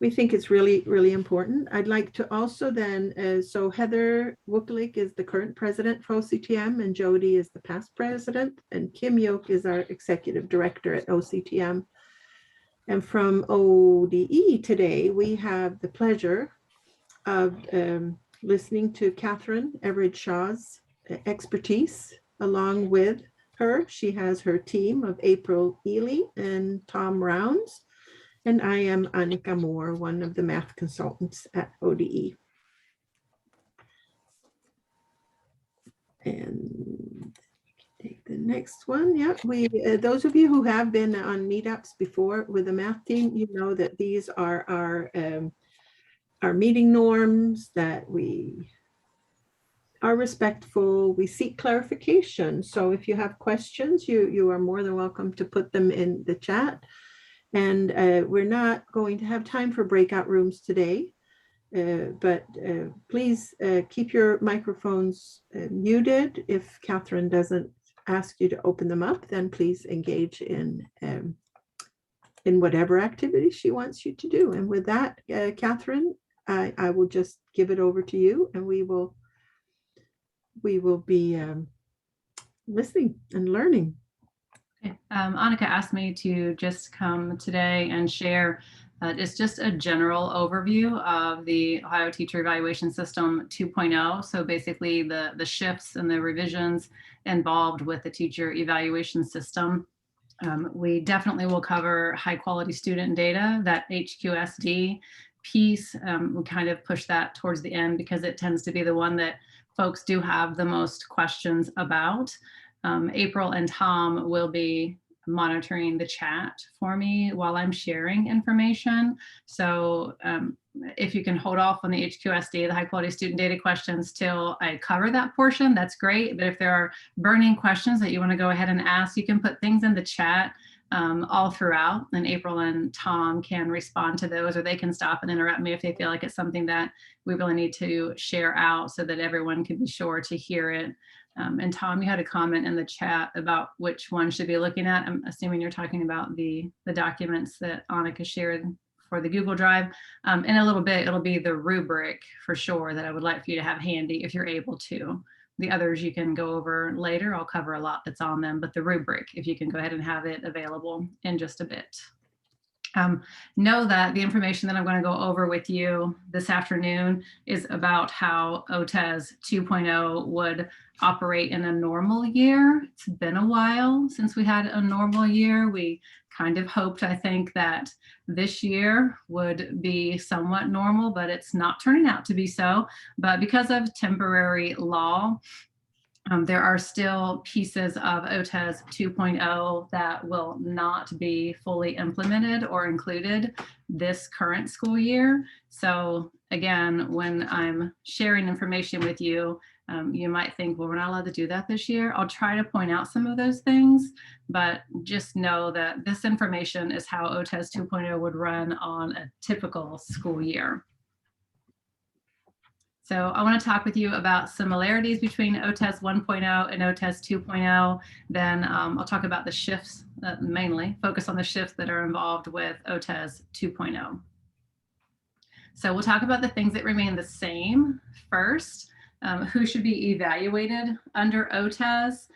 we think it's really, really important. I'd like to also then, so Heather Wukalik is the current president for OCTM, and Jody is the past president, and Kim Yoke is our executive director at OCTM. And from ODE today, we have the pleasure of listening to Catherine Everett Shaw's expertise. Along with her, she has her team of April Ely and Tom Rounds. And I am Annika Moore, one of the math consultants at ODE. And take the next one. Yeah, we those of you who have been on meetups before with the math team, you know that these are our meeting norms, that we are respectful, we seek clarification. So if you have questions, you are more than welcome to put them in the chat. And we're not going to have time for breakout rooms today, but please keep your microphones muted. If Catherine doesn't ask you to open them up, then please engage in whatever activity she wants you to do. And with that, Catherine, I will just give it over to you, and we will be listening and learning. Okay. Annika asked me to just come today and share it's just a general overview of the Ohio Teacher Evaluation System 2.0. So basically the shifts and the revisions involved with the teacher evaluation system. We definitely will cover high quality student data, that HQSD piece. We'll kind of push that towards the end because it tends to be the one that folks do have the most questions about. April and Tom will be monitoring the chat for me while I'm sharing information. So if you can hold off on the HQSD, the high quality student data questions, till I cover that portion, that's great. But if there are burning questions that you want to go ahead and ask, you can put things in the chat all throughout, and April and Tom can respond to those, or they can stop and interrupt me if they feel like it's something that we really need to share out so that everyone can be sure to hear it. And Tom, you had a comment in the chat about which one should be looking at. I'm assuming you're talking about the documents that Annika shared for the Google Drive. In a little bit, it'll be the rubric for sure that I would like for you to have handy if you're able to. The others you can go over later. I'll cover a lot that's on them, but the rubric, if you can go ahead and have it available in just a bit. Know that the information that I'm going to go over with you this afternoon is about how OTES 2.0 would operate in a normal year. It's been a while since we had a normal year. We kind of hoped, I think, that this year would be somewhat normal, but it's not turning out to be so. But because of temporary law, there are still pieces of OTES 2.0 that will not be fully implemented or included this current school year. So again, when I'm sharing information with you, you might think, well, we're not allowed to do that this year. I'll try to point out some of those things, but just know that this information is how OTES 2.0 would run on a typical school year. So I want to talk with you about similarities between OTES 1.0 and OTES 2.0. Then I'll talk about the shifts, mainly focus on the shifts that are involved with OTES 2.0. So we'll talk about the things that remain the same first. Who should be evaluated under OTES?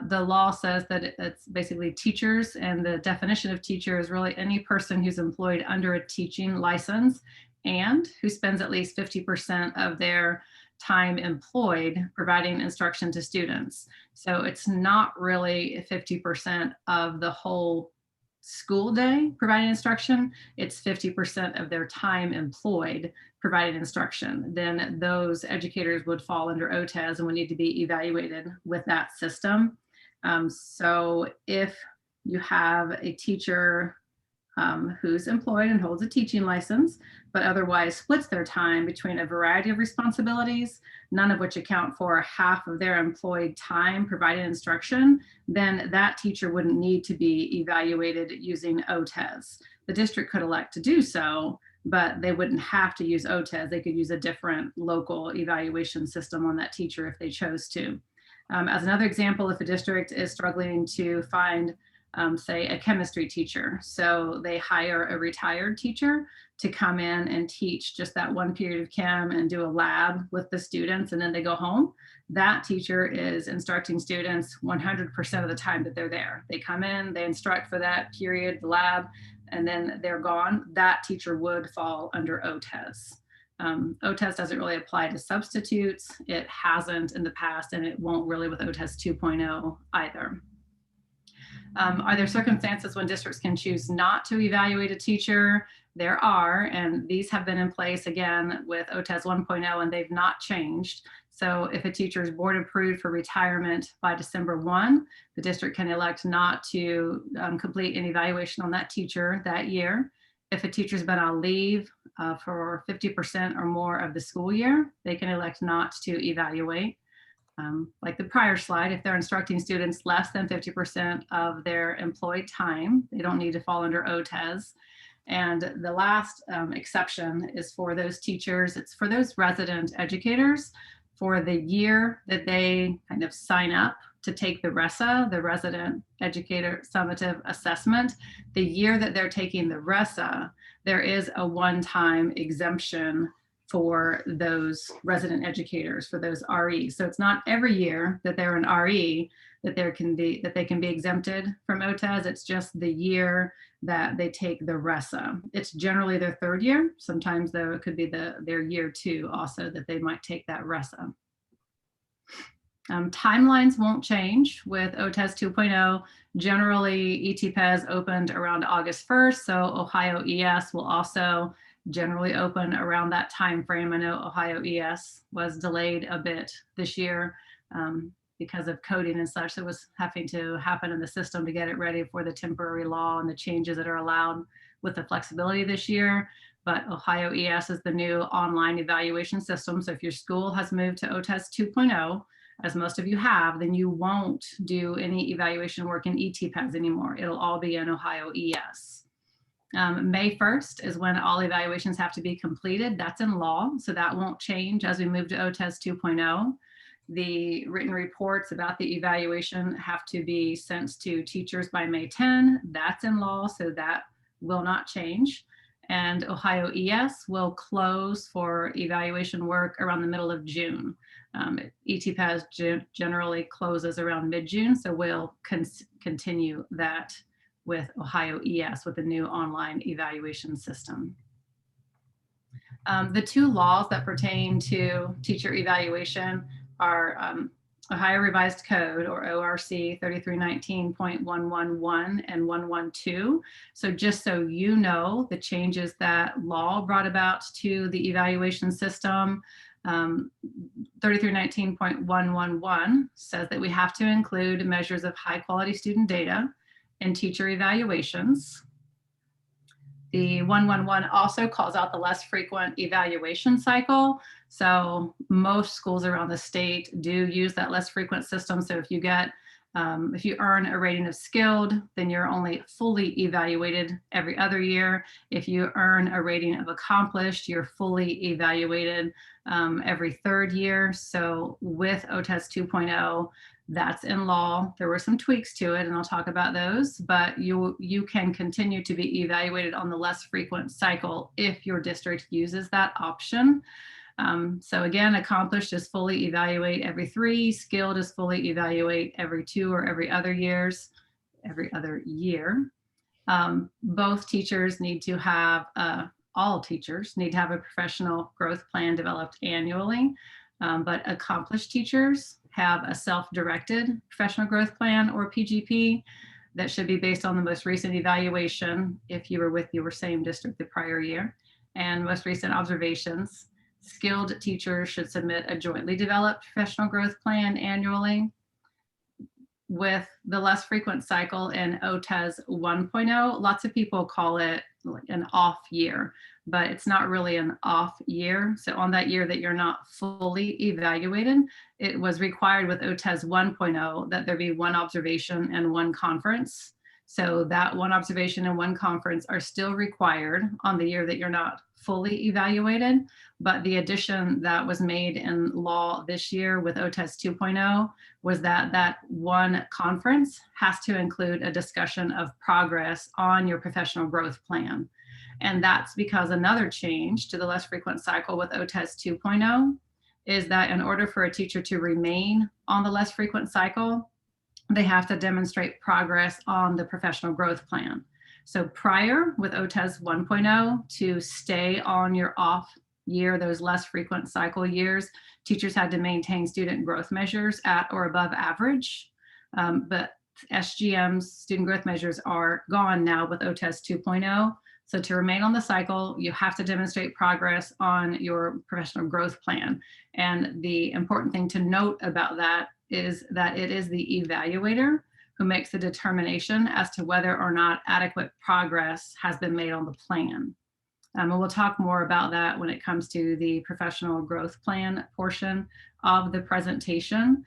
The law says that it's basically teachers, and the definition of teacher is really any person who's employed under a teaching license and who spends at least 50% of their time employed providing instruction to students. So it's not really 50% of the whole school day providing instruction, it's 50% of their time employed providing instruction. Then those educators would fall under OTES and would need to be evaluated with that system. So if you have a teacher who's employed and holds a teaching license, but otherwise splits their time between a variety of responsibilities, none of which account for half of their employed time providing instruction, then that teacher wouldn't need to be evaluated using OTES. The district could elect to do so, but they wouldn't have to use OTES. They could use a different local evaluation system on that teacher if they chose to. As another example, if a district is struggling to find say a chemistry teacher. So they hire a retired teacher to come in and teach just that one period of chem and do a lab with the students, and then they go home. That teacher is instructing students 100% of the time that they're there. They come in, they instruct for that period, the lab, and then they're gone. That teacher would fall under OTES. OTES doesn't really apply to substitutes. It hasn't in the past, and it won't really with OTES 2.0 either. Are there circumstances when districts can choose not to evaluate a teacher? There are, and these have been in place again with OTES 1.0, and they've not changed. So if a teacher is board approved for retirement by December 1, the district can elect not to complete an evaluation on that teacher that year. If a teacher's been on leave for 50% or more of the school year, they can elect not to evaluate. Like the prior slide, if they're instructing students less than 50% of their employed time, they don't need to fall under OTES. And the last exception is for those teachers, it's for those resident educators for the year that they kind of sign up to take the RESA, the Resident Educator Summative Assessment. The year that they're taking the RESA, there is a one-time exemption for those resident educators, for those REs. So it's not every year that they're an RE that they can be exempted from OTES. It's just the year that they take the RESA. It's generally their third year. Sometimes though it could be their year 2 also that they might take that RESA. Timelines won't change with OTES 2.0. Generally, ETPES opened around August 1st, so Ohio ES will also generally open around that time frame. I know Ohio ES was delayed a bit this year because of coding and such that was having to happen in the system to get it ready for the temporary law and the changes that are allowed with the flexibility this year. But Ohio ES is the new online evaluation system. So if your school has moved to OTES 2.0, as most of you have, then you won't do any evaluation work in ETPES anymore. It'll all be in Ohio ES. May 1st is when all evaluations have to be completed. That's in law, so that won't change as we move to OTES 2.0. The written reports about the evaluation have to be sent to teachers by May 10. That's in law, so that will not change. And Ohio ES will close for evaluation work around the middle of June. ETPES generally closes around mid-June, so we'll continue that with Ohio ES with the new online evaluation system. The 2 laws that pertain to teacher evaluation are Ohio Revised Code, or ORC 3319.111 and 112. So just so you know, the changes that law brought about to the evaluation system, 3319.111 says that we have to include measures of high quality student data in teacher evaluations. The 111 also calls out the less frequent evaluation cycle. So most schools around the state do use that less frequent system. So if you if you earn a rating of skilled, then you're only fully evaluated every other year. If you earn a rating of accomplished, you're fully evaluated every 3rd year. So with OTES 2.0, that's in law. There were some tweaks to it, and I'll talk about those, but you can continue to be evaluated on the less frequent cycle if your district uses that option. So again, accomplished is fully evaluate every 3, skilled is fully evaluate every 2 or every other year. Both teachers need to have, all teachers need to have a professional growth plan developed annually, but accomplished teachers have a self-directed professional growth plan, or PGP, that should be based on the most recent evaluation if you were with your same district the prior year, and most recent observations. Skilled teachers should submit a jointly developed professional growth plan annually. With the less frequent cycle in OTES 1.0, lots of people call it like an off year, but it's not really an off year. So on that year that you're not fully evaluated, it was required with OTES 1.0 that there be 1 observation and 1 conference. So that one observation and one conference are still required on the year that you're not fully evaluated. But the addition that was made in law this year with OTES 2.0 was that that one conference has to include a discussion of progress on your professional growth plan. And that's because another change to the less frequent cycle with OTES 2.0 is that in order for a teacher to remain on the less frequent cycle, they have to demonstrate progress on the professional growth plan. So prior with OTES 1.0, to stay on your off year, those less frequent cycle years, teachers had to maintain student growth measures at or above average. But SGM's student growth measures are gone now with OTES 2.0. So to remain on the cycle, you have to demonstrate progress on your professional growth plan. And the important thing to note about that is that it is the evaluator who makes the determination as to whether or not adequate progress has been made on the plan. And we'll talk more about that when it comes to the professional growth plan portion of the presentation.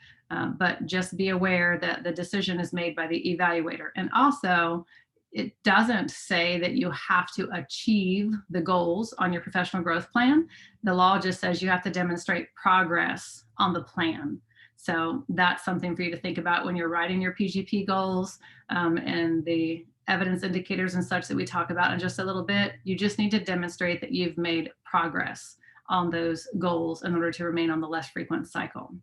But just be aware that the decision is made by the evaluator. And also, it doesn't say that you have to achieve the goals on your professional growth plan. The law just says you have to demonstrate progress on the plan. So that's something for you to think about when you're writing your PGP goals and the evidence indicators and such that we talk about in just a little bit. You just need to demonstrate that you've made progress on those goals in order to remain on the less frequent cycle.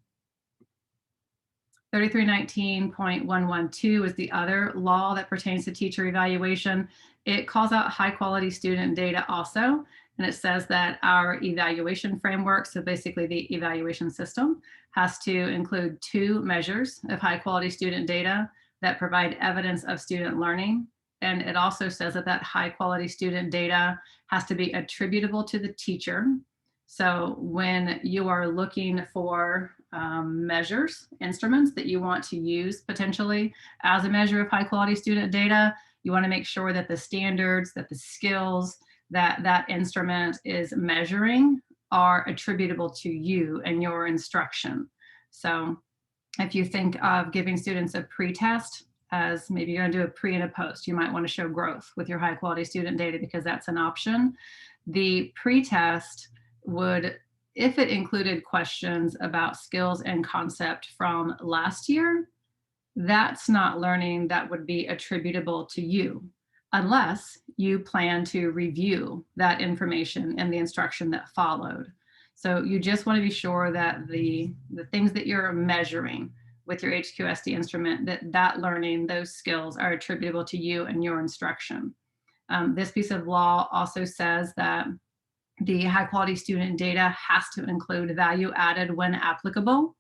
3319.112 is the other law that pertains to teacher evaluation. It calls out high quality student data also, and it says that our evaluation framework, so basically the evaluation system, has to include 2 measures of high quality student data that provide evidence of student learning. And it also says that that high quality student data has to be attributable to the teacher. So when you are looking for measures, instruments that you want to use potentially as a measure of high quality student data, you want to make sure that the standards, that the skills that that instrument is measuring are attributable to you and your instruction. So if you think of giving students a pre-test, as maybe you're going to do a pre and a post, you might want to show growth with your high quality student data because that's an option. The pre-test would, if it included questions about skills and concept from last year, that's not learning that would be attributable to you unless you plan to review that information and the instruction that followed. So you just want to be sure that the things that you're measuring with your HQSD instrument, that learning, those skills are attributable to you and your instruction. This piece of law also says that the high quality student data has to include value added when applicable.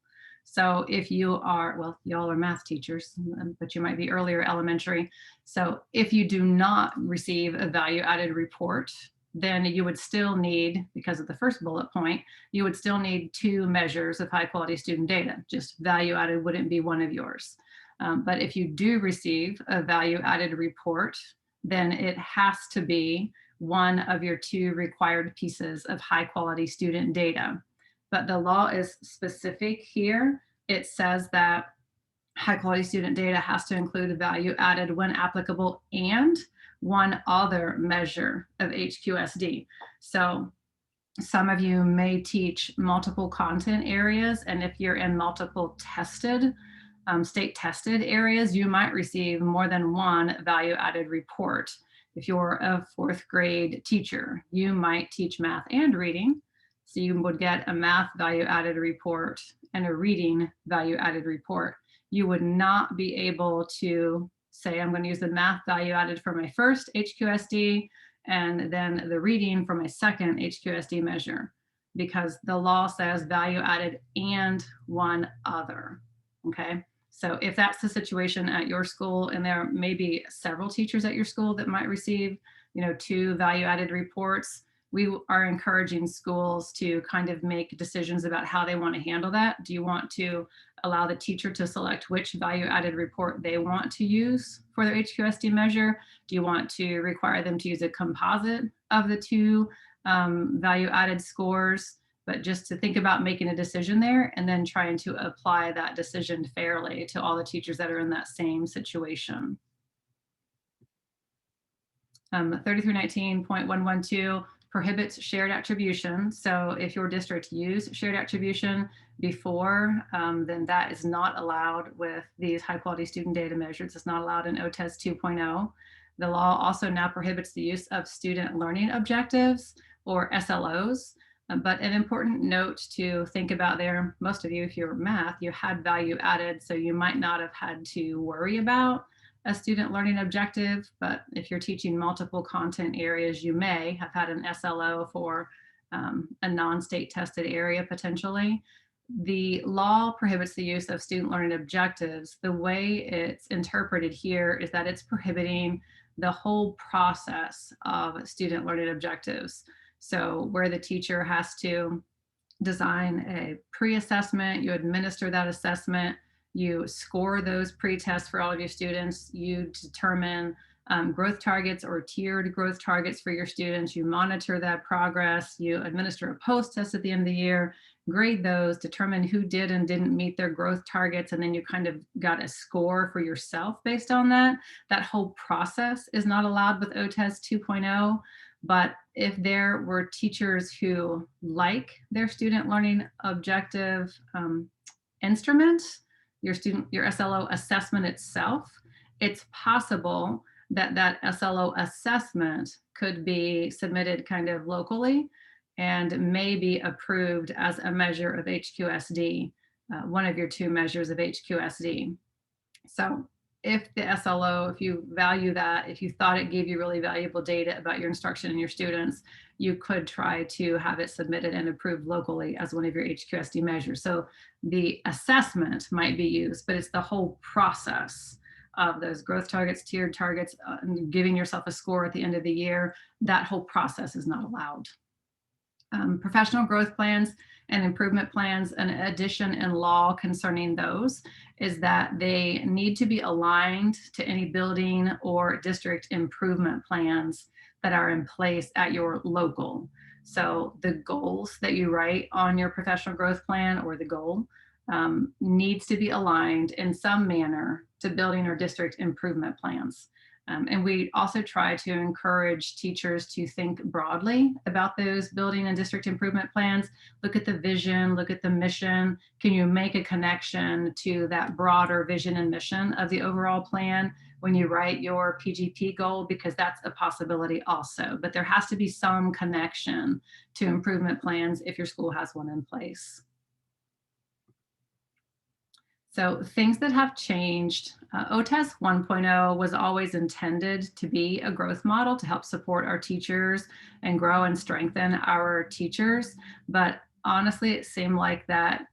So if you are, well, y'all are math teachers, but you might be earlier elementary. So if you do not receive a value added report, then you would still need, because of the first bullet point, you would still need 2 measures of high quality student data. Just value added wouldn't be one of yours. But if you do receive a value added report, then it has to be one of your 2 required pieces of high quality student data. But the law is specific here. It says that high quality student data has to include a value added when applicable and one other measure of HQSD. So some of you may teach multiple content areas, and if you're in multiple tested, state tested areas, you might receive more than one value added report. If you're a 4th grade teacher, you might teach math and reading. So you would get a math value added report and a reading value added report. You would not be able to say, I'm going to use the math value added for my first HQSD and then the reading for my second HQSD measure, because the law says value added and one other. Okay. So if that's the situation at your school, and there may be several teachers at your school that might receive, 2 value added reports, we are encouraging schools to kind of make decisions about how they want to handle that. Do you want to allow the teacher to select which value added report they want to use for their HQSD measure? Do you want to require them to use a composite of the 2 value added scores? But just to think about making a decision there and then trying to apply that decision fairly to all the teachers that are in that same situation. 3319.112 prohibits shared attribution. So if your district used shared attribution before, then that is not allowed with these high quality student data measures. It's not allowed in OTES 2.0. The law also now prohibits the use of student learning objectives or SLOs. But an important note to think about there, most of you, if you're math, you had value added, so you might not have had to worry about a student learning objective, but if you're teaching multiple content areas, you may have had an SLO for a non-state tested area potentially. The law prohibits the use of student learning objectives. The way it's interpreted here is that it's prohibiting the whole process of student learning objectives. So where the teacher has to design a pre-assessment, you administer that assessment, you score those pre-tests for all of your students, you determine growth targets or tiered growth targets for your students, you monitor that progress, you administer a post-test at the end of the year, grade those, determine who did and didn't meet their growth targets, and then you kind of got a score for yourself based on that. That whole process is not allowed with OTES 2.0. But if there were teachers who like their student learning objective instrument, your SLO assessment itself, it's possible that that SLO assessment could be submitted kind of locally and may be approved as a measure of HQSD, one of your two measures of HQSD. So if the SLO, if you value that, if you thought it gave you really valuable data about your instruction and your students, you could try to have it submitted and approved locally as one of your HQSD measures. So the assessment might be used, but it's the whole process of those growth targets, tiered targets, giving yourself a score at the end of the year. That whole process is not allowed. Professional growth plans and improvement plans, an addition in law concerning those is that they need to be aligned to any building or district improvement plans that are in place at your local. So the goals that you write on your professional growth plan or the goal needs to be aligned in some manner to building or district improvement plans. And we also try to encourage teachers to think broadly about those building and district improvement plans. Look at the vision, look at the mission. Can you make a connection to that broader vision and mission of the overall plan when you write your PGP goal? Because that's a possibility also. But there has to be some connection to improvement plans if your school has one in place. So things that have changed, OTES 1.0 was always intended to be a growth model to help support our teachers and grow and strengthen our teachers. But honestly, it seemed like that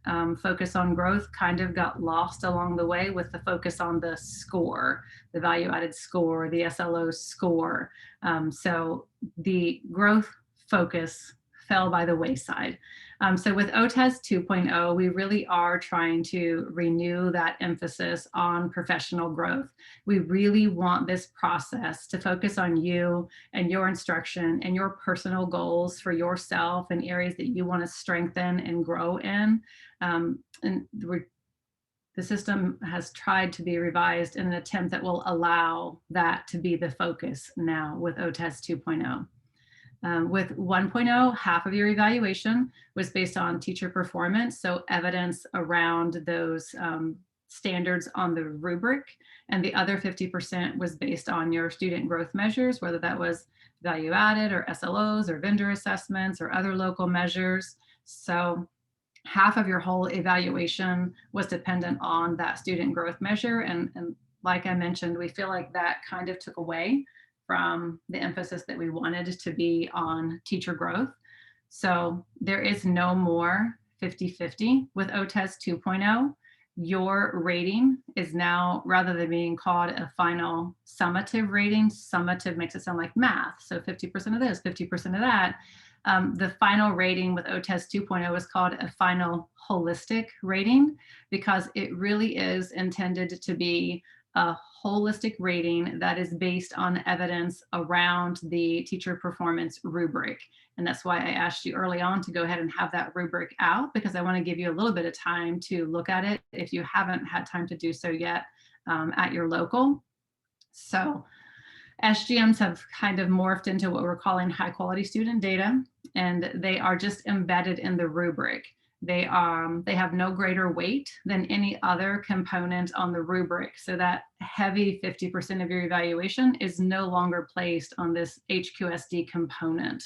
focus on growth kind of got lost along the way with the focus on the score, the value added score, the SLO score. So the growth focus fell by the wayside. So with OTES 2.0, we really are trying to renew that emphasis on professional growth. We really want this process to focus on you and your instruction and your personal goals for yourself and areas that you want to strengthen and grow in. The system has tried to be revised in an attempt that will allow that to be the focus now with OTES 2.0. With 1.0, half of your evaluation was based on teacher performance, so evidence around those standards on the rubric, and the other 50% was based on your student growth measures, whether that was value added or SLOs or vendor assessments or other local measures. So half of your whole evaluation was dependent on that student growth measure. And like I mentioned, we feel like that kind of took away from the emphasis that we wanted to be on teacher growth. So there is no more 50-50 with OTES 2.0. Your rating is now, rather than being called a final summative rating, summative makes it sound like math. So 50% of this, 50% of that. The final rating with OTES 2.0 is called a final holistic rating because it really is intended to be a holistic rating that is based on evidence around the teacher performance rubric. And that's why I asked you early on to go ahead and have that rubric out, because I want to give you a little bit of time to look at it if you haven't had time to do so yet at your local. So SGMs have kind of morphed into what we're calling high quality student data, and they are just embedded in the rubric. They have no greater weight than any other component on the rubric. So that heavy 50% of your evaluation is no longer placed on this HQSD component.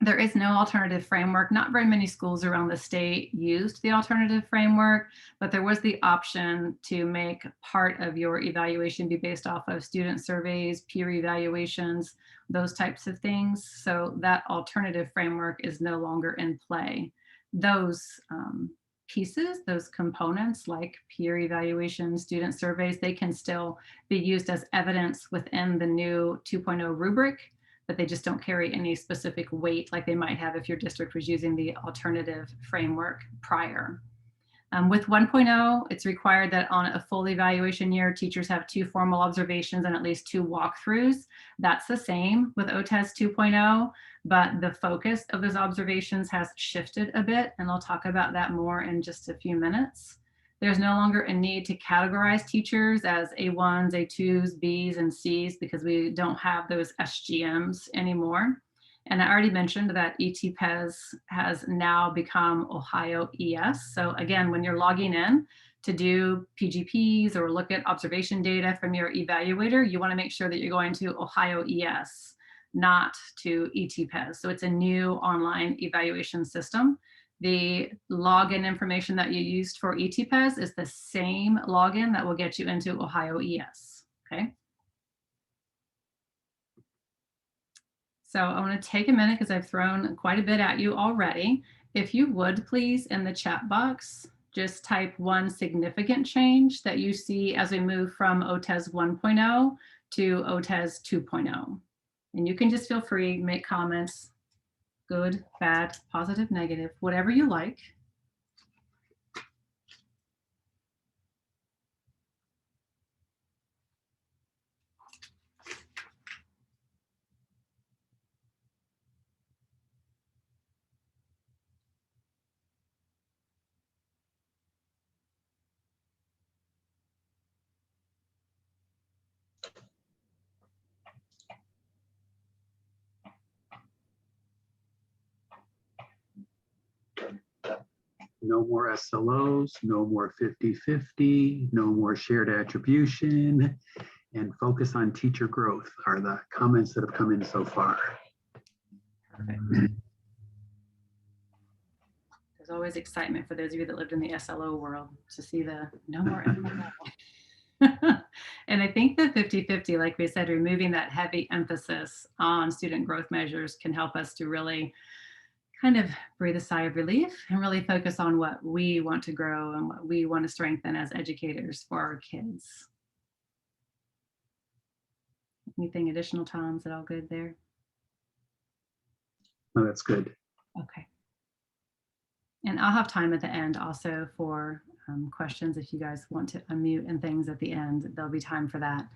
There is no alternative framework. Not very many schools around the state used the alternative framework, but there was the option to make part of your evaluation be based off of student surveys, peer evaluations, those types of things. So that alternative framework is no longer in play. Those pieces, those components like peer evaluation, student surveys, they can still be used as evidence within the new 2.0 rubric, but they just don't carry any specific weight like they might have if your district was using the alternative framework prior. With 1.0, it's required that on a full evaluation year, teachers have 2 formal observations and at least 2 walkthroughs. That's the same with OTES 2.0, but the focus of those observations has shifted a bit, and I'll talk about that more in just a few minutes. There's no longer a need to categorize teachers as A1s, A2s, Bs, and Cs because we don't have those SGMs anymore. And I already mentioned that OTES has now become Ohio ES. So again, when you're logging in to do PGPs or look at observation data from your evaluator, you want to make sure that you're going to Ohio ES, not to OTES. So it's a new online evaluation system. The login information that you used for OTES is the same login that will get you into Ohio ES, okay? So I want to take a minute because I've thrown quite a bit at you already. If you would please, in the chat box, just type one significant change that you see as we move from OTES 1.0 to OTES 2.0. And you can just feel free to make comments, good, bad, positive, negative, whatever you like. No more SLOs, no more 50-50, no more shared attribution, and focus on teacher growth are the comments that have come in so far. Perfect. There's always excitement for those of you that lived in the SLO world to see the no more SLO. And I think the 50-50, like we said, removing that heavy emphasis on student growth measures can help us to really kind of breathe a sigh of relief and really focus on what we want to grow and what we want to strengthen as educators for our kids. Anything additional, Tom? Is it all good there? Oh, that's good. Okay. And I'll have time at the end also for questions if you guys want to unmute and things at the end. There'll be time for that.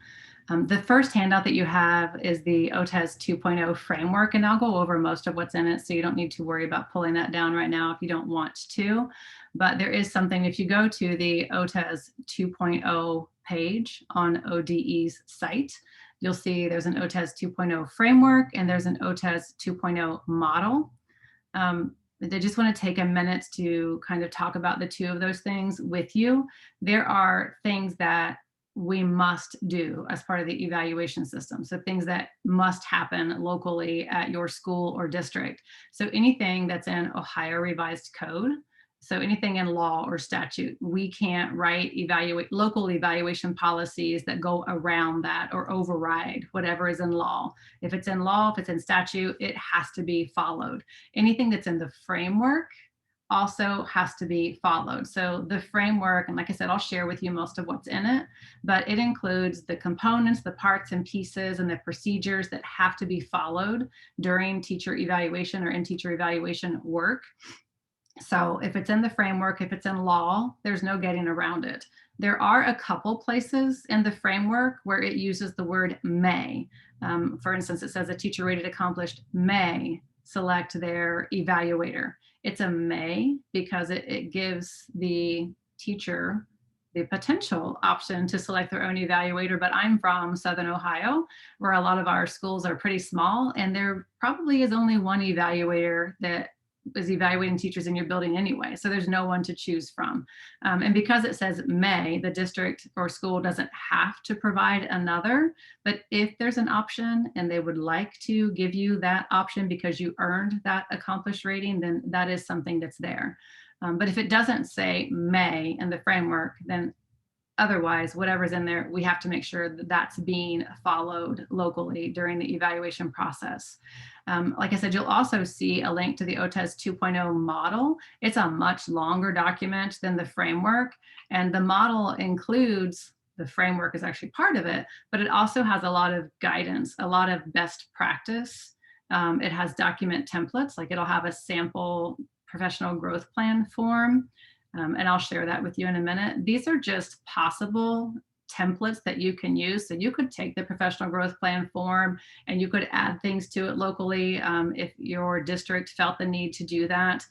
The first handout that you have is the OTES 2.0 framework, and I'll go over most of what's in it, so you don't need to worry about pulling that down right now if you don't want to. But there is something, if you go to the OTES 2.0 page on ODE's site, you'll see there's an OTES 2.0 framework and there's an OTES 2.0 model. I just want to take a minute to kind of talk about the two of those things with you. There are things that we must do as part of the evaluation system. So things that must happen locally at your school or district. So anything that's in Ohio Revised Code, so anything in law or statute, we can't write local evaluation policies that go around that or override whatever is in law. If it's in law, if it's in statute, it has to be followed. Anything that's in the framework also has to be followed. So the framework, and like I said, I'll share with you most of what's in it, but it includes the components, the parts and pieces, and the procedures that have to be followed during teacher evaluation or in teacher evaluation work. So if it's in the framework, if it's in law, there's no getting around it. There are a couple places in the framework where it uses the word may. For instance, it says a teacher rated accomplished may select their evaluator. It's a may because it gives the teacher the potential option to select their own evaluator, but I'm from Southern Ohio, where a lot of our schools are pretty small, and there probably is only one evaluator that is evaluating teachers in your building anyway. So there's no one to choose from. And because it says may, the district or school doesn't have to provide another, but if there's an option and they would like to give you that option because you earned that accomplished rating, then that is something that's there. But if it doesn't say may in the framework, then otherwise, whatever's in there, we have to make sure that that's being followed locally during the evaluation process. Like I said, you'll also see a link to the OTES 2.0 model. It's a much longer document than the framework, and the model includes, the framework is actually part of it, but it also has a lot of guidance, a lot of best practice. It has document templates, like it'll have a sample professional growth plan form. And I'll share that with you in a minute. These are just possible templates that you can use. So you could take the professional growth plan form and you could add things to it locally if your district felt the need to do that.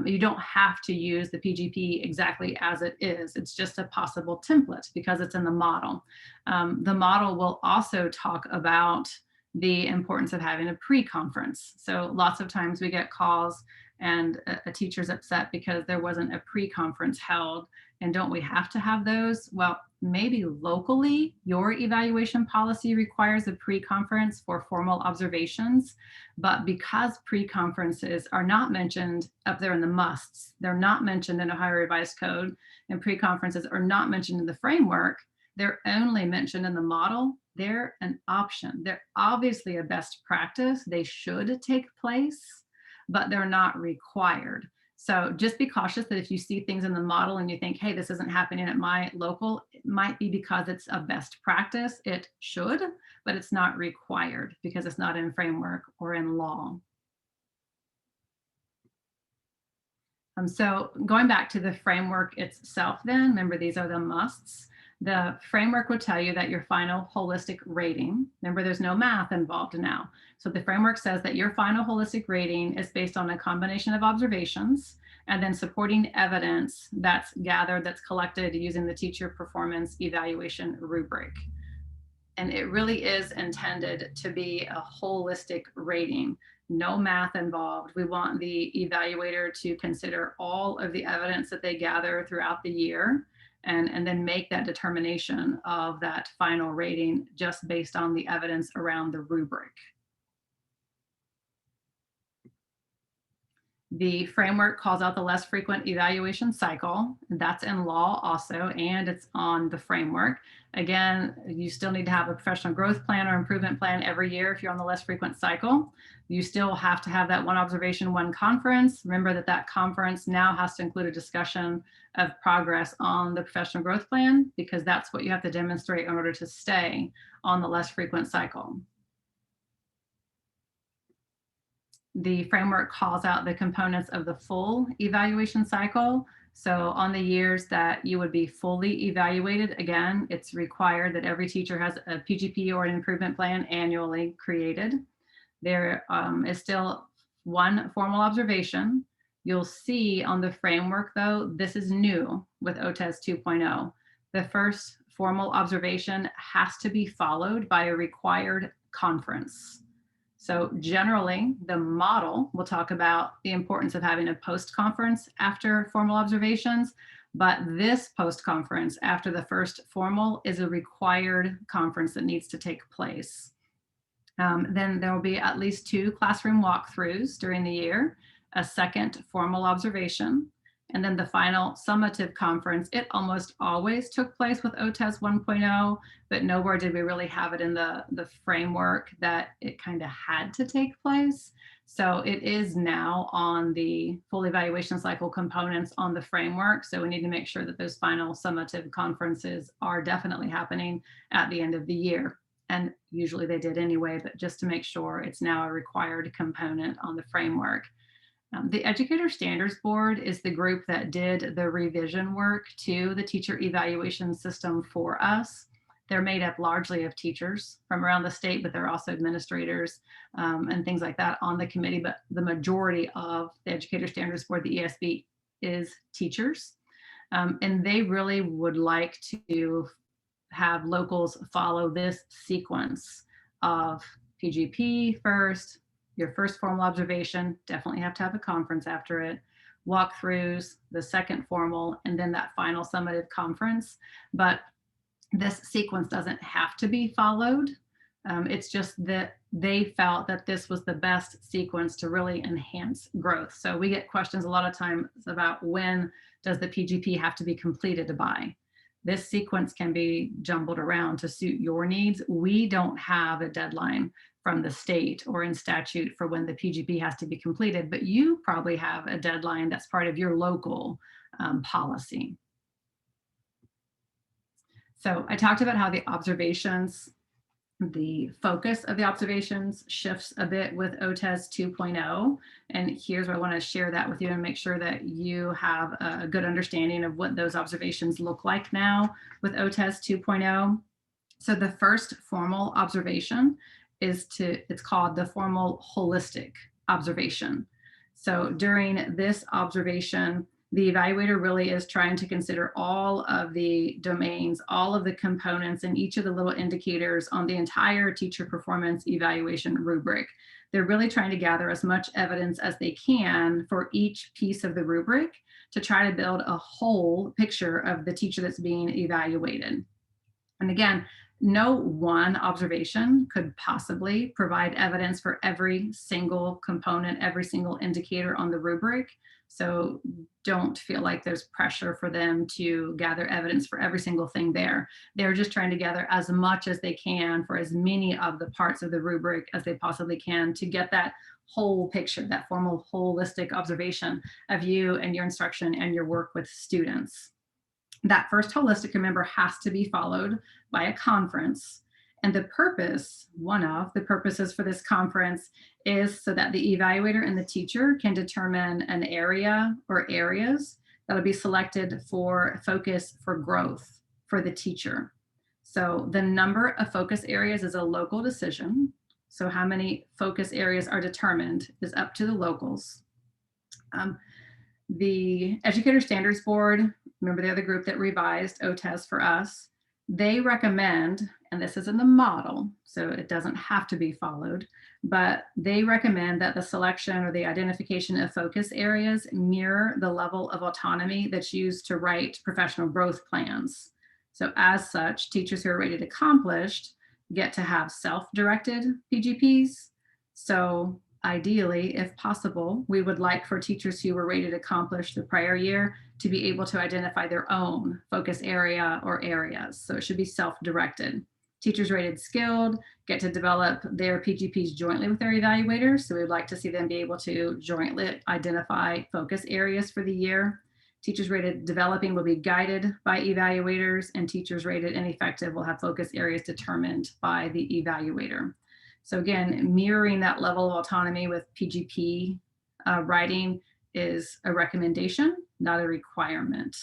You don't have to use the PGP exactly as it is. It's just a possible template because it's in the model. The model will also talk about the importance of having a pre-conference. So lots of times we get calls and a teacher's upset because there wasn't a pre-conference held. And don't we have to have those? Well, maybe locally your evaluation policy requires a pre-conference for formal observations, but because pre-conferences are not mentioned up there in the musts, they're not mentioned in Ohio Revised Code, and pre-conferences are not mentioned in the framework, they're only mentioned in the model, they're an option. They're obviously a best practice. They should take place, but they're not required. So just be cautious that if you see things in the model and you think, hey, this isn't happening at my local, it might be because it's a best practice. It should, but it's not required because it's not in framework or in law. So going back to the framework itself then, remember these are the musts. The framework will tell you that your final holistic rating, remember there's no math involved now. So the framework says that your final holistic rating is based on a combination of observations and then supporting evidence that's gathered, that's collected using the teacher performance evaluation rubric. And it really is intended to be a holistic rating. No math involved. We want the evaluator to consider all of the evidence that they gather throughout the year and then make that determination of that final rating just based on the evidence around the rubric. The framework calls out the less frequent evaluation cycle. That's in law also, and it's on the framework. Again, you still need to have a professional growth plan or improvement plan every year if you're on the less frequent cycle. You still have to have that one observation, one conference. Remember that that conference now has to include a discussion of progress on the professional growth plan because that's what you have to demonstrate in order to stay on the less frequent cycle. The framework calls out the components of the full evaluation cycle. So on the years that you would be fully evaluated, again, it's required that every teacher has a PGP or an improvement plan annually created. There is still one formal observation. You'll see on the framework though, this is new with OTES 2.0. The first formal observation has to be followed by a required conference. So generally, the model will talk about the importance of having a post-conference after formal observations, but this post-conference after the first formal is a required conference that needs to take place. Then there will be at least 2 classroom walkthroughs during the year, a second formal observation, and then the final summative conference. It almost always took place with OTES 1.0, but nowhere did we really have it in the framework that it kind of had to take place. So it is now on the full evaluation cycle components on the framework. So we need to make sure that those final summative conferences are definitely happening at the end of the year. And usually they did anyway, but just to make sure it's now a required component on the framework. The Educator Standards Board is the group that did the revision work to the teacher evaluation system for us. They're made up largely of teachers from around the state, but they're also administrators and things like that on the committee. But the majority of the Educator Standards Board, the ESB, is teachers. And they really would like to have locals follow this sequence of PGP first, your first formal observation, definitely have to have a conference after it, walkthroughs, the second formal, and then that final summative conference. But this sequence doesn't have to be followed. It's just that they felt that this was the best sequence to really enhance growth. So we get questions a lot of times about when does the PGP have to be completed by. This sequence can be jumbled around to suit your needs. We don't have a deadline from the state or in statute for when the PGP has to be completed, but you probably have a deadline that's part of your local policy. So I talked about how the observations, the focus of the observations shifts a bit with OTES 2.0. And here's where I want to share that with you and make sure that you have a good understanding of what those observations look like now with OTES 2.0. So the first formal observation is it's called the formal holistic observation. So during this observation, the evaluator really is trying to consider all of the domains, all of the components, and each of the little indicators on the entire teacher performance evaluation rubric. They're really trying to gather as much evidence as they can for each piece of the rubric to try to build a whole picture of the teacher that's being evaluated. And again, no one observation could possibly provide evidence for every single component, every single indicator on the rubric. So don't feel like there's pressure for them to gather evidence for every single thing there. They're just trying to gather as much as they can for as many of the parts of the rubric as they possibly can to get that whole picture, that formal holistic observation of you and your instruction and your work with students. That first holistic, remember, has to be followed by a conference. And the purpose, one of the purposes for this conference, is so that the evaluator and the teacher can determine an area or areas that'll be selected for focus for growth for the teacher. So the number of focus areas is a local decision. So how many focus areas are determined is up to the locals. The Educator Standards Board, remember the other group that revised OTES for us, they recommend, and this is in the model, so it doesn't have to be followed, but they recommend that the selection or the identification of focus areas mirror the level of autonomy that's used to write professional growth plans. So as such, teachers who are rated accomplished get to have self-directed PGPs. So ideally, if possible, we would like for teachers who were rated accomplished the prior year to be able to identify their own focus area or areas. So it should be self-directed. Teachers rated skilled get to develop their PGPs jointly with their evaluators. So we'd like to see them be able to jointly identify focus areas for the year. Teachers rated developing will be guided by evaluators, and teachers rated ineffective will have focus areas determined by the evaluator. So again, mirroring that level of autonomy with PGP writing is a recommendation, not a requirement.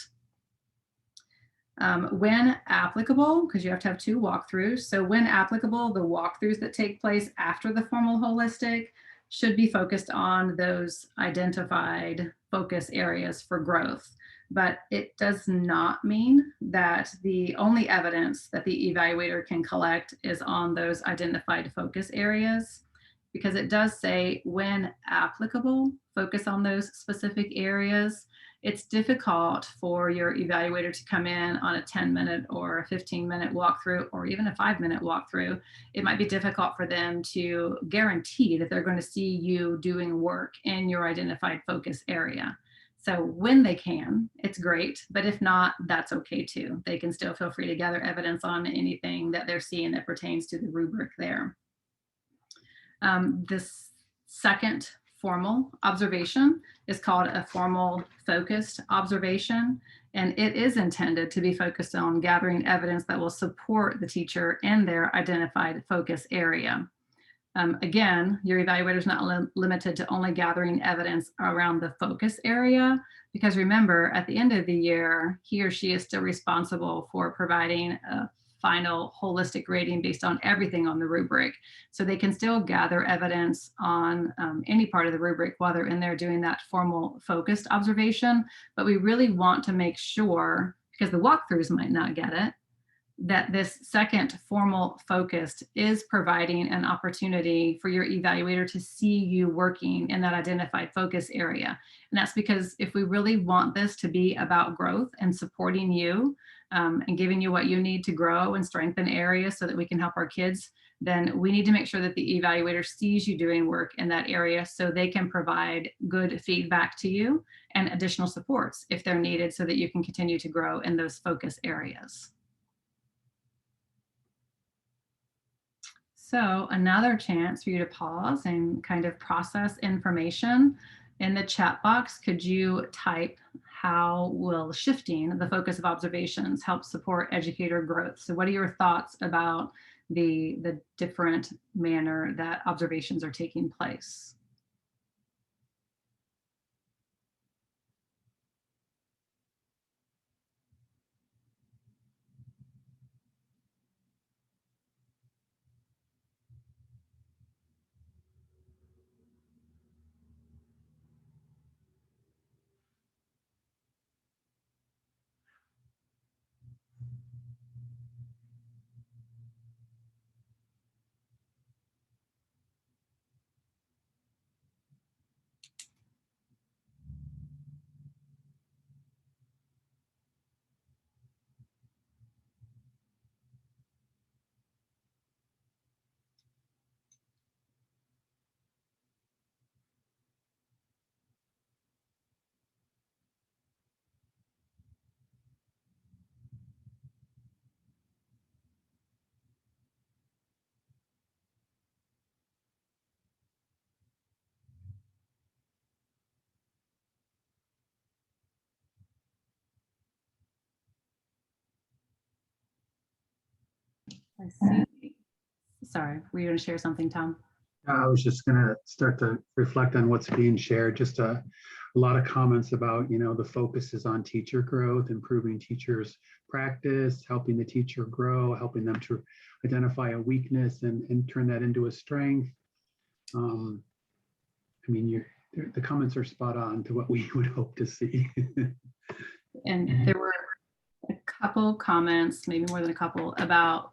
When applicable, because you have to have 2 walkthroughs, so when applicable, the walkthroughs that take place after the formal holistic should be focused on those identified focus areas for growth. But it does not mean that the only evidence that the evaluator can collect is on those identified focus areas, because it does say when applicable, focus on those specific areas. It's difficult for your evaluator to come in on a 10-minute or a 15-minute walkthrough or even a 5-minute walkthrough. It might be difficult for them to guarantee that they're going to see you doing work in your identified focus area. So when they can, it's great, but if not, that's okay too. They can still feel free to gather evidence on anything that they're seeing that pertains to the rubric there. This second formal observation is called a formal focused observation, and it is intended to be focused on gathering evidence that will support the teacher in their identified focus area. Again, your evaluator is not limited to only gathering evidence around the focus area, because remember, at the end of the year, he or she is still responsible for providing a final holistic rating based on everything on the rubric. So they can still gather evidence on any part of the rubric while they're in there doing that formal focused observation. But we really want to make sure, because the walkthroughs might not get it, that this second formal focused is providing an opportunity for your evaluator to see you working in that identified focus area. And that's because if we really want this to be about growth and supporting you and giving you what you need to grow and strengthen areas so that we can help our kids, then we need to make sure that the evaluator sees you doing work in that area so they can provide good feedback to you and additional supports if they're needed so that you can continue to grow in those focus areas. So another chance for you to pause and kind of process information. In the chat box, could you type, how will shifting the focus of observations help support educator growth? So what are your thoughts about the different manner that observations are taking place? I see. Sorry, were you going to share something, Tom? I was just going to start to reflect on what's being shared. Just a lot of comments about, the focus is on teacher growth, improving teachers' practice, helping the teacher grow, helping them to identify a weakness and turn that into a strength. The comments are spot on to what we would hope to see. And there were a couple comments, maybe more than a couple, about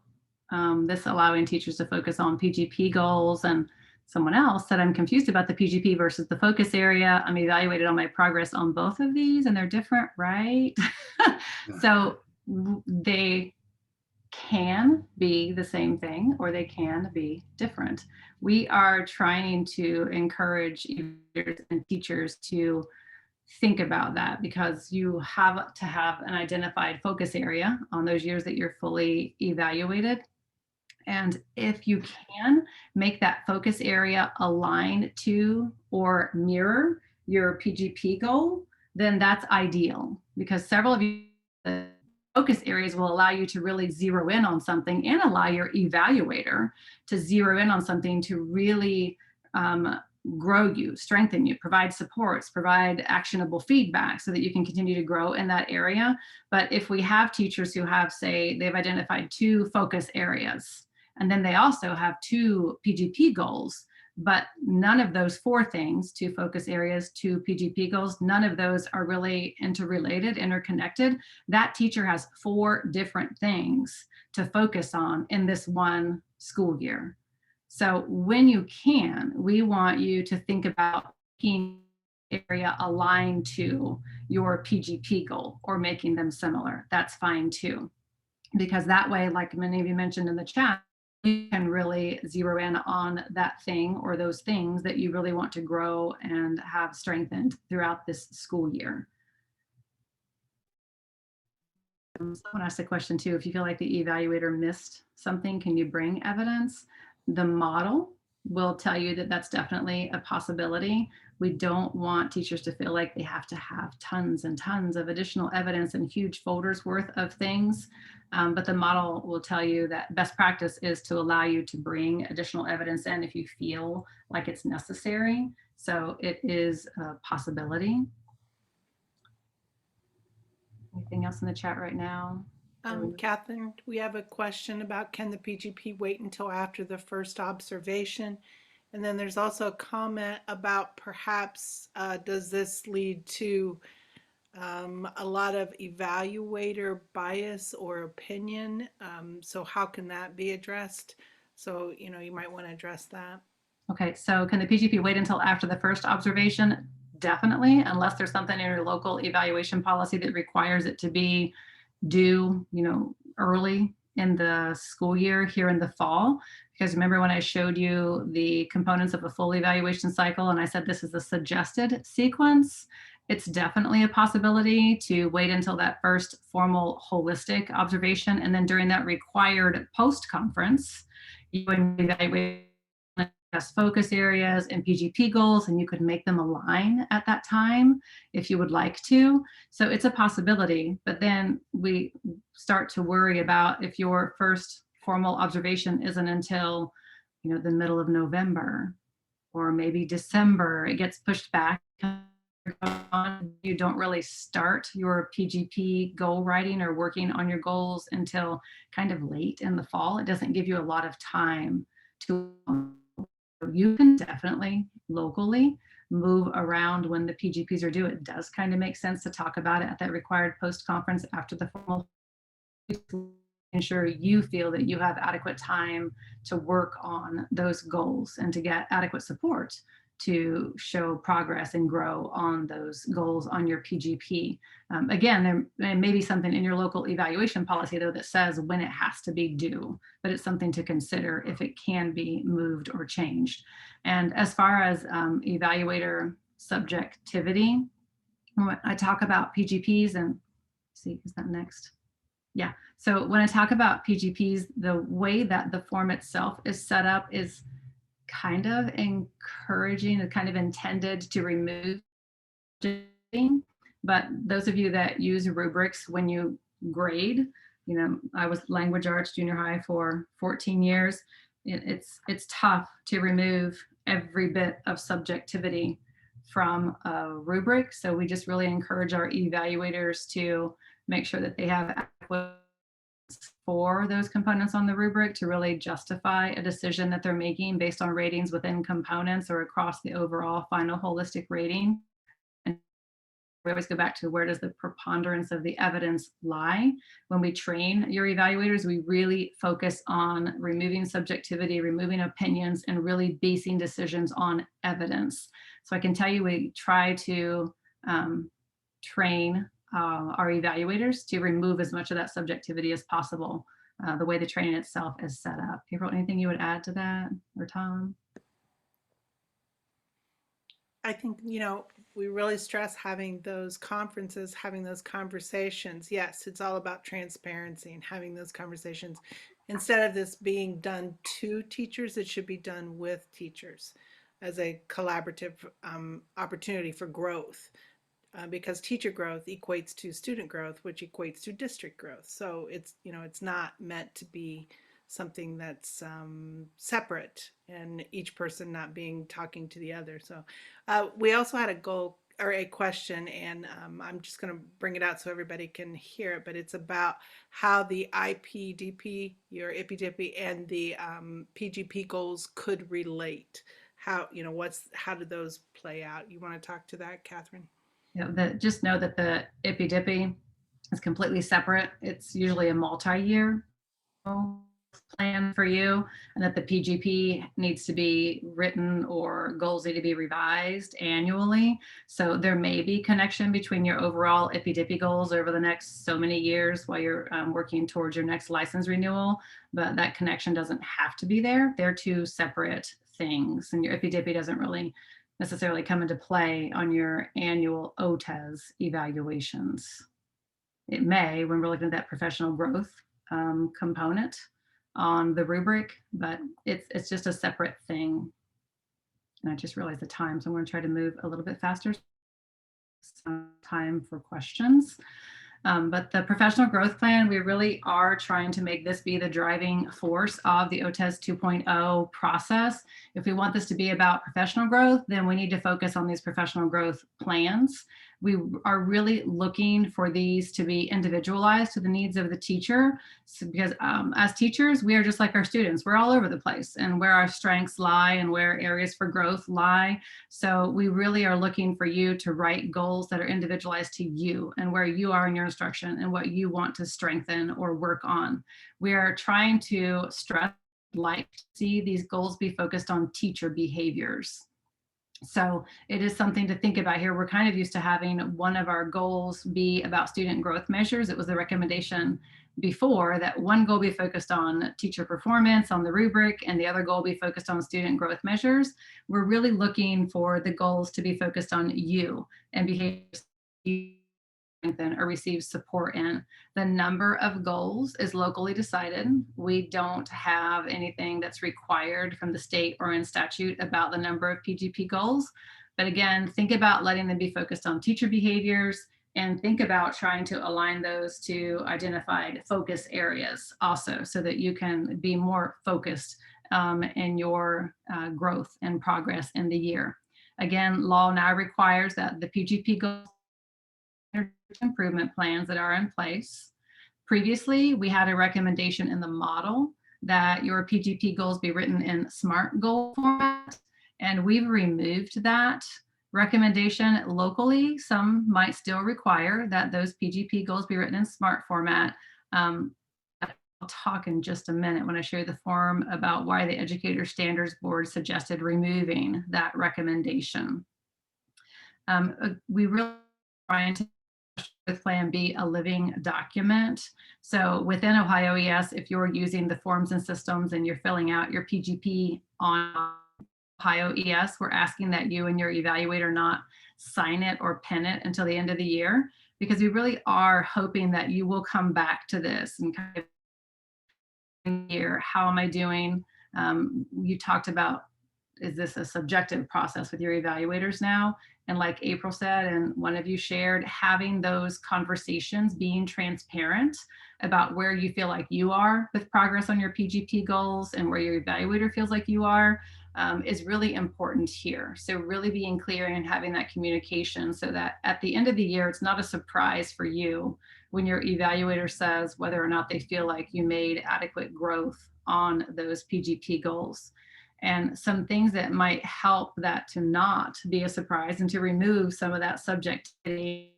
this allowing teachers to focus on PGP goals, and someone else said, I'm confused about the PGP versus the focus area. I'm evaluated on my progress on both of these and they're different, right? So they can be the same thing or they can be different. We are trying to encourage educators and teachers to think about that, because you have to have an identified focus area on those years that you're fully evaluated. And if you can make that focus area align to or mirror your PGP goal, then that's ideal, because several of you focus areas will allow you to really zero in on something and allow your evaluator to zero in on something to really grow you, strengthen you, provide supports, provide actionable feedback so that you can continue to grow in that area. But if we have teachers who have, say, they've identified 2 focus areas, and then they also have 2 PGP goals, but none of those 4 things, 2 focus areas, 2 PGP goals, none of those are really interrelated, interconnected. That teacher has 4 different things to focus on in this one school year. So when you can, we want you to think about making area aligned to your PGP goal or making them similar. That's fine too, because that way, like many of you mentioned in the chat, you can really zero in on that thing or those things that you really want to grow and have strengthened throughout this school year. Someone asked a question too, if you feel like the evaluator missed something, can you bring evidence? The model will tell you that that's definitely a possibility. We don't want teachers to feel like they have to have tons and tons of additional evidence and huge folders worth of things. But the model will tell you that best practice is to allow you to bring additional evidence in if you feel like it's necessary. So it is a possibility. Anything else in the chat right now? Catherine, we have a question about, can the PGP wait until after the first observation? And then there's also a comment about perhaps does this lead to a lot of evaluator bias or opinion? So how can that be addressed? So, you might want to address that. Okay, so can the PGP wait until after the first observation? Definitely, unless there's something in your local evaluation policy that requires it to be due, early in the school year here in the fall. Because remember when I showed you the components of a full evaluation cycle and I said this is the suggested sequence, it's definitely a possibility to wait until that first formal holistic observation. And then during that required post-conference, you would evaluate focus areas and PGP goals, and you could make them align at that time if you would like to. So it's a possibility, but then we start to worry about if your first formal observation isn't until, the middle of November or maybe December, it gets pushed back. You don't really start your PGP goal writing or working on your goals until kind of late in the fall. It doesn't give you a lot of time to you can definitely locally move around when the PGPs are due. It does kind of make sense to talk about it at that required post-conference after the formal, ensure you feel that you have adequate time to work on those goals and to get adequate support to show progress and grow on those goals on your PGP. Again, there may be something in your local evaluation policy though that says when it has to be due, but it's something to consider if it can be moved or changed. And as far as evaluator subjectivity, when I talk about PGPs and see, is that next? Yeah, so when I talk about PGPs, the way that the form itself is set up is kind of encouraging and kind of intended to remove, but those of you that use rubrics when you grade, I was language arts junior high for 14 years. It's tough to remove every bit of subjectivity from a rubric. So we just really encourage our evaluators to make sure that they have adequate for those components on the rubric to really justify a decision that they're making based on ratings within components or across the overall final holistic rating. And we always go back to where does the preponderance of the evidence lie? When we train your evaluators, we really focus on removing subjectivity, removing opinions, and really basing decisions on evidence. So I can tell you we try to train our evaluators to remove as much of that subjectivity as possible, the way the training itself is set up. April, anything you would add to that, or Tom? I think, we really stress having those conferences, having those conversations. Yes, it's all about transparency and having those conversations. Instead of this being done to teachers, it should be done with teachers as a collaborative opportunity for growth. Because teacher growth equates to student growth, which equates to district growth. So it's not meant to be something that's separate and each person not being talking to the other. So we also had a goal or a question, and I'm just going to bring it out so everybody can hear it, but it's about how the IPDP, your IPDP, and the PGP goals could relate. How do those play out? You want to talk to that, Catherine? Just know that the IPDP is completely separate. It's usually a multi-year plan for you, and that the PGP needs to be written or goals need to be revised annually. So there may be connection between your overall IPDP goals over the next so many years while you're working towards your next license renewal, but that connection doesn't have to be there. They're two separate things, and your IPDP doesn't really necessarily come into play on your annual OTES evaluations. It may when we're looking at that professional growth component on the rubric, but it's just a separate thing. And I just realized the time, so I'm going to try to move a little bit faster. Some time for questions. But the professional growth plan, we really are trying to make this be the driving force of the OTES 2.0 process. If we want this to be about professional growth, then we need to focus on these professional growth plans. We are really looking for these to be individualized to the needs of the teacher, because as teachers, we are just like our students. We're all over the place, and where our strengths lie and where areas for growth lie. So we really are looking for you to write goals that are individualized to you and where you are in your instruction and what you want to strengthen or work on. We are trying to stress, like, see these goals be focused on teacher behaviors. So it is something to think about here. We're kind of used to having one of our goals be about student growth measures. It was the recommendation before that one goal be focused on teacher performance on the rubric and the other goal be focused on student growth measures. We're really looking for the goals to be focused on you and behaviors you strengthen or receive support in. The number of goals is locally decided. We don't have anything that's required from the state or in statute about the number of PGP goals. But again, think about letting them be focused on teacher behaviors and think about trying to align those to identified focus areas also, so that you can be more focused in your growth and progress in the year. Again, law now requires that the PGP goals improvement plans that are in place. Previously, we had a recommendation in the model that your PGP goals be written in SMART goal format, and we've removed that recommendation locally. Some might still require that those PGP goals be written in SMART format. I'll talk in just a minute when I show you the form about why the Educator Standards Board suggested removing that recommendation. We really trying to with Plan B a living document. So within Ohio ES, if you're using the forms and systems and you're filling out your PGP on Ohio ES, we're asking that you and your evaluator not sign it or pen it until the end of the year, because we really are hoping that you will come back to this and kind of year, how am I doing? You talked about, is this a subjective process with your evaluators now? And like April said, and one of you shared, having those conversations, being transparent about where you feel like you are with progress on your PGP goals and where your evaluator feels like you are, is really important here. So really being clear and having that communication so that at the end of the year, it's not a surprise for you when your evaluator says whether or not they feel like you made adequate growth on those PGP goals. And some things that might help that to not be a surprise and to remove some of that subjectivity.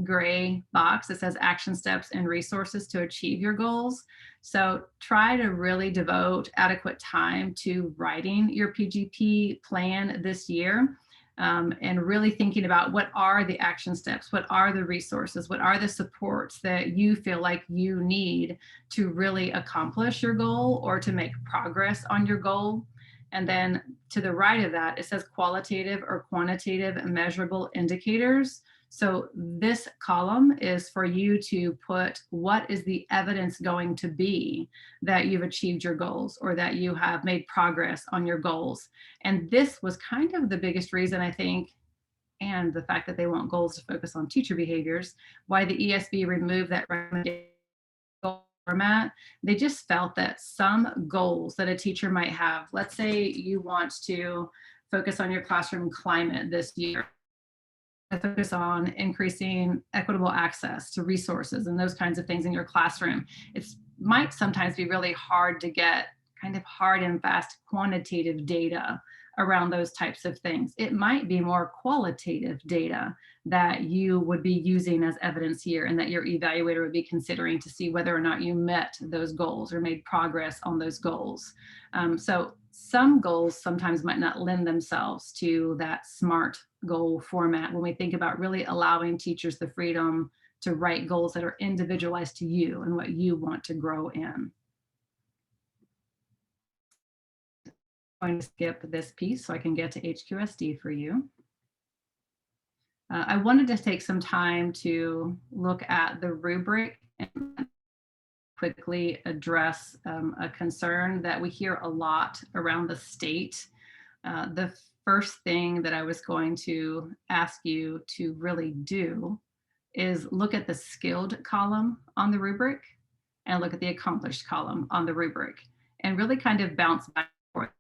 Gray box that says action steps and resources to achieve your goals. So try to really devote adequate time to writing your PGP plan this year. And really thinking about what are the action steps, what are the resources, what are the supports that you feel like you need to really accomplish your goal or to make progress on your goal. And then to the right of that, it says qualitative or quantitative measurable indicators. So this column is for you to put what is the evidence going to be that you've achieved your goals or that you have made progress on your goals. And this was kind of the biggest reason, I think, and the fact that they want goals to focus on teacher behaviors, why the ESB removed that recommendation format. They just felt that some goals that a teacher might have, let's say you want to focus on your classroom climate this year, focus on increasing equitable access to resources and those kinds of things in your classroom. It might sometimes be really hard to get kind of hard and fast quantitative data around those types of things. It might be more qualitative data that you would be using as evidence here and that your evaluator would be considering to see whether or not you met those goals or made progress on those goals. So some goals sometimes might not lend themselves to that SMART goal format when we think about really allowing teachers the freedom to write goals that are individualized to you and what you want to grow in. I'm going to skip this piece so I can get to HQSD for you. I wanted to take some time to look at the rubric and quickly address a concern that we hear a lot around the state. The first thing that I was going to ask you to really do is look at the skilled column on the rubric and look at the accomplished column on the rubric and really kind of bounce back and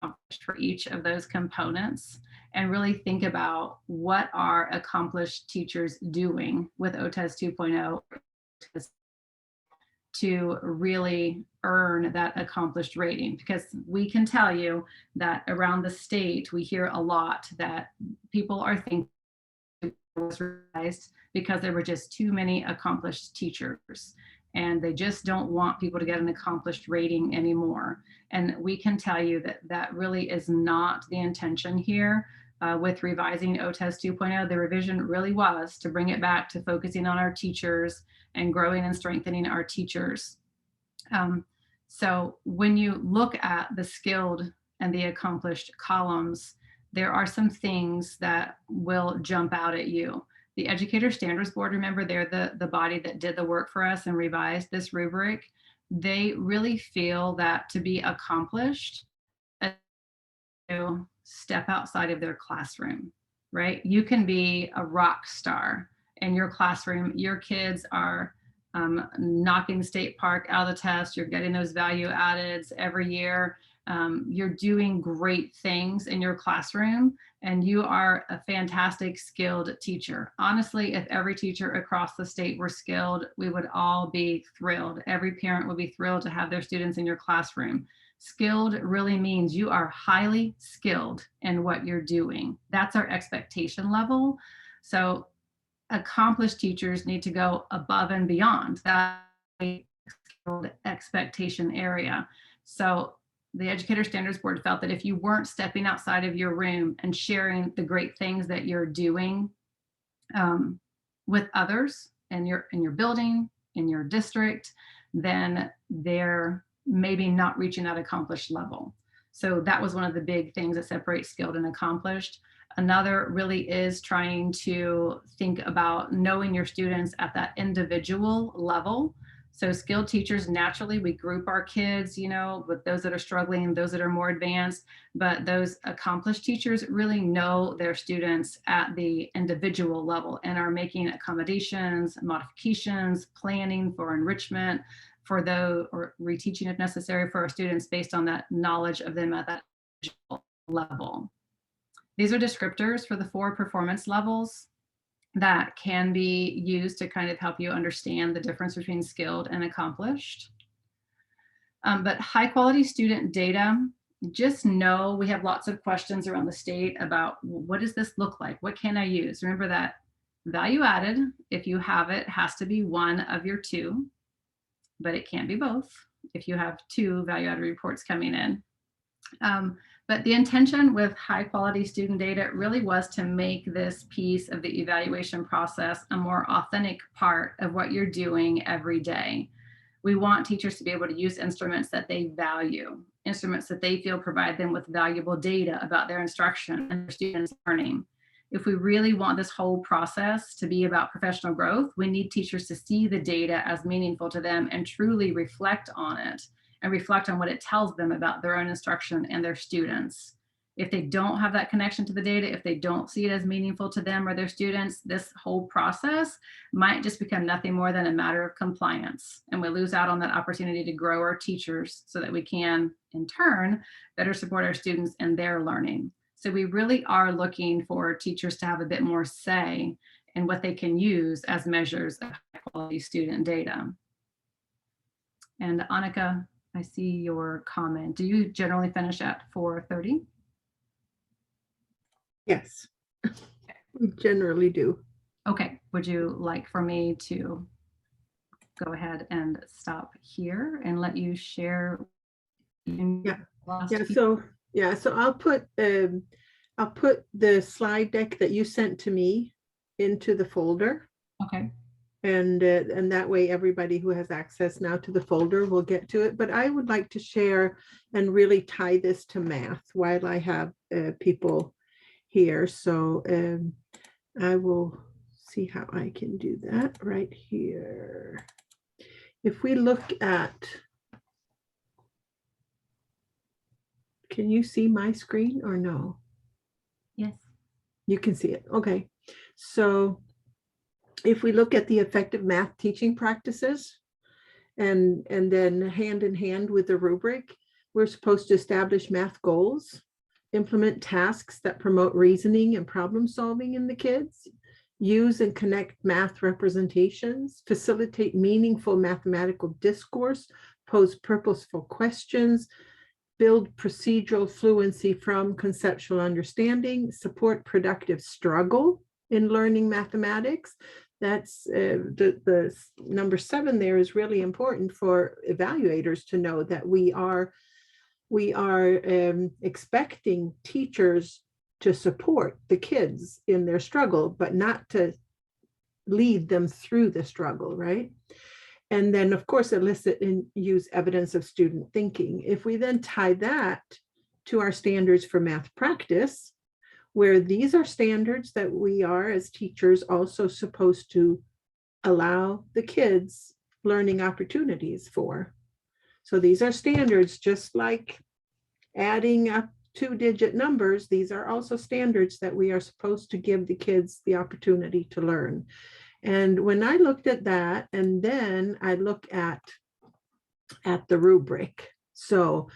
forth. for each of those components and really think about what are accomplished teachers doing with OTES 2.0 to really earn that accomplished rating. Because we can tell you that around the state, we hear a lot that people are thinking it was realized because there were just too many accomplished teachers. And they just don't want people to get an accomplished rating anymore. And we can tell you that that really is not the intention here. With revising OTES 2.0, the revision really was to bring it back to focusing on our teachers and growing and strengthening our teachers. So when you look at the skilled and the accomplished columns, there are some things that will jump out at you. The Educator Standards Board, remember, they're the body that did the work for us and revised this rubric. They really feel that to be accomplished, to step outside of their classroom, right? You can be a rock star in your classroom. Your kids are knocking State Park out of the test. You're getting those value addeds every year. You're doing great things in your classroom, and you are a fantastic, skilled teacher. Honestly, if every teacher across the state were skilled, we would all be thrilled. Every parent would be thrilled to have their students in your classroom. Skilled really means you are highly skilled in what you're doing. That's our expectation level. So accomplished teachers need to go above and beyond that expectation area. So the Educator Standards Board felt that if you weren't stepping outside of your room and sharing the great things that you're doing with others in your building, in your district, then they're maybe not reaching that accomplished level. So that was one of the big things that separates skilled and accomplished. Another really is trying to think about knowing your students at that individual level. So skilled teachers, naturally, we group our kids, you know, with those that are struggling, those that are more advanced, but those accomplished teachers really know their students at the individual level and are making accommodations, modifications, planning for enrichment for those, or reteaching if necessary for our students based on that knowledge of them at that level. These are descriptors for the 4 performance levels that can be used to kind of help you understand the difference between skilled and accomplished. But high quality student data, just know we have lots of questions around the state about what does this look like? What can I use? Remember that value added, if you have it, has to be one of your 2, but it can't be both if you have 2 value added reports coming in. But the intention with high quality student data really was to make this piece of the evaluation process a more authentic part of what you're doing every day. We want teachers to be able to use instruments that they value, instruments that they feel provide them with valuable data about their instruction and their students' learning. If we really want this whole process to be about professional growth, we need teachers to see the data as meaningful to them and truly reflect on it and reflect on what it tells them about their own instruction and their students. If they don't have that connection to the data, if they don't see it as meaningful to them or their students, this whole process might just become nothing more than a matter of compliance. And we lose out on that opportunity to grow our teachers so that we can, in turn, better support our students in their learning. So we really are looking for teachers to have a bit more say in what they can use as measures of high quality student data. And Annika, I see your comment. Do you generally finish at 4:30? Yes, we generally do. Okay, would you like for me to go ahead and stop here and let you share? Yeah. So I'll put the slide deck that you sent to me into the folder. Okay. And that way everybody who has access now to the folder will get to it. But I would like to share and really tie this to math while I have people here. So I will see how I can do that right here. If we look at, can you see my screen or no? Yes. You can see it. Okay. So if we look at the effective math teaching practices and then hand in hand with the rubric, we're supposed to establish math goals implement tasks that promote reasoning and problem solving in the kids, use and connect math representations, facilitate meaningful mathematical discourse, pose purposeful questions, build procedural fluency from conceptual understanding, support productive struggle in learning mathematics. That's the number 7 there is really important for evaluators to know that we are expecting teachers to support the kids in their struggle, but not to lead them through the struggle, right? And then, of course, elicit and use evidence of student thinking. If we then tie that to our standards for math practice, where these are standards that we are as teachers also supposed to allow the kids learning opportunities for. So these are standards, just like adding up 2-digit numbers. These are also standards that we are supposed to give the kids the opportunity to learn. And when I looked at that, and then I look at the rubric. So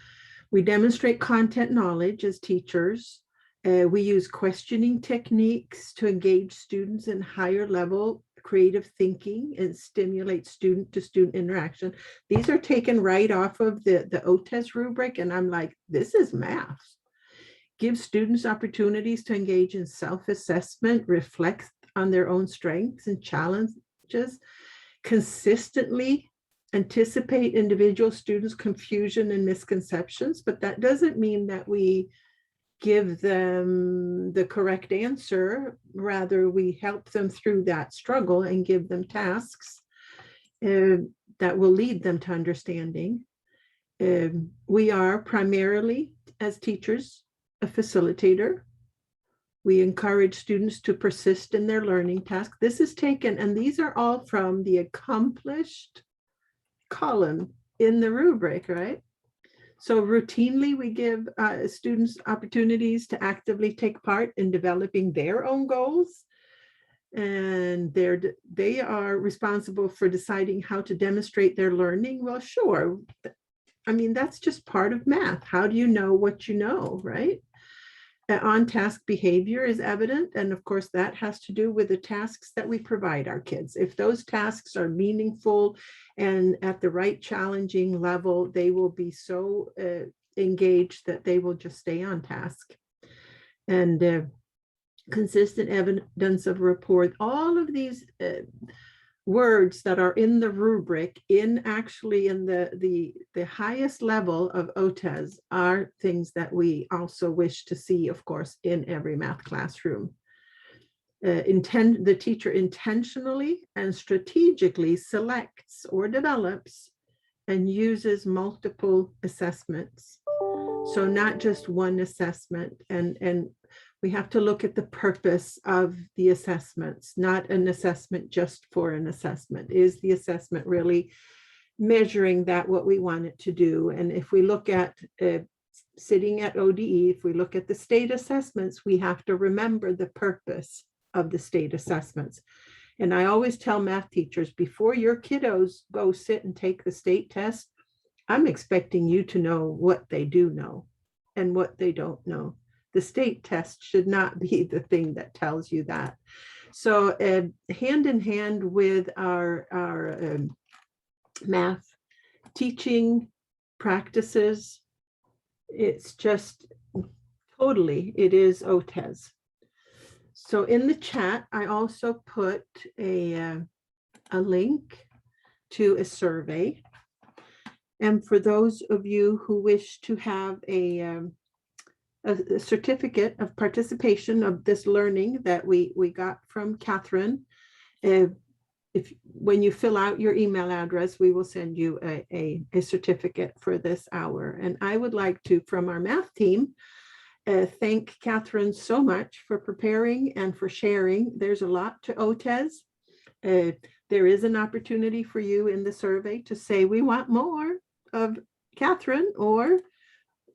we demonstrate content knowledge as teachers. We use questioning techniques to engage students in higher level creative thinking and stimulate student-to-student interaction. These are taken right off of the OTES rubric, and I'm like, this is math. Give students opportunities to engage in self-assessment, reflect on their own strengths and challenges, consistently anticipate individual students' confusion and misconceptions, but that doesn't mean that we give them the correct answer. Rather, we help them through that struggle and give them tasks that will lead them to understanding. We are primarily, as teachers, a facilitator. We encourage students to persist in their learning task. This is taken, and these are all from the accomplished column in the rubric, right? So routinely, we give students opportunities to actively take part in developing their own goals. And they are responsible for deciding how to demonstrate their learning. Well, sure. I mean, that's just part of math. How do you know what you know, right? On-task behavior is evident. And of course, that has to do with the tasks that we provide our kids. If those tasks are meaningful and at the right challenging level, they will be so engaged that they will just stay on task. And consistent evidence of rapport, all of these words that are in the rubric, in the highest level of OTES, are things that we also wish to see, of course, in every math classroom. The teacher intentionally and strategically selects or develops and uses multiple assessments. So not just one assessment, and we have to look at the purpose of the assessments, not an assessment just for an assessment. Is the assessment really measuring that what we want it to do? And if we look at sitting at ODE, if we look at the state assessments, we have to remember the purpose of the state assessments. And I always tell math teachers, before your kiddos go sit and take the state test, I'm expecting you to know what they do know and what they don't know. The state test should not be the thing that tells you that. So hand in hand with our math teaching practices, it's just totally, it is OTES. So in the chat, I also put a link to a survey. And for those of you who wish to have a certificate of participation of this learning that we got from Catherine, when you fill out your email address, we will send you a certificate for this hour. And I would like to, from our math team, thank Catherine so much for preparing and for sharing. There's a lot to OTES. There is an opportunity for you in the survey to say, we want more of Catherine, or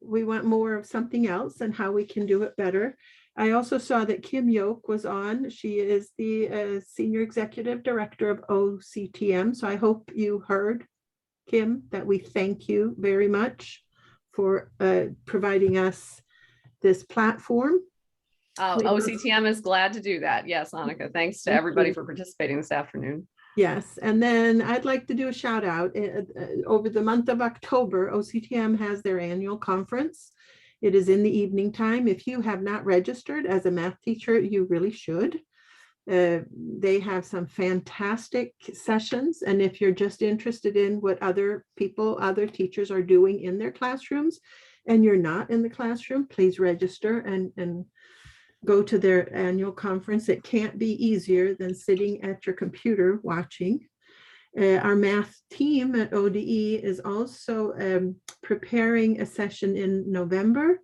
we want more of something else and how we can do it better. I also saw that Kim Yoke was on. She is the Senior Executive Director of OCTM. So I hope you heard, Kim, that we thank you very much for providing us this platform. OCTM is glad to do that. Yes, Annika, thanks to Thank everybody you. for participating this afternoon. Yes, and then I'd like to do a shout out. Over the month of October, OCTM has their annual conference. It is in the evening time. If you have not registered as a math teacher, you really should. They have some fantastic sessions. And if you're just interested in what other teachers are doing in their classrooms, and you're not in the classroom, please register and go to their annual conference. It can't be easier than sitting at your computer watching. Our math team at ODE is also preparing a session in November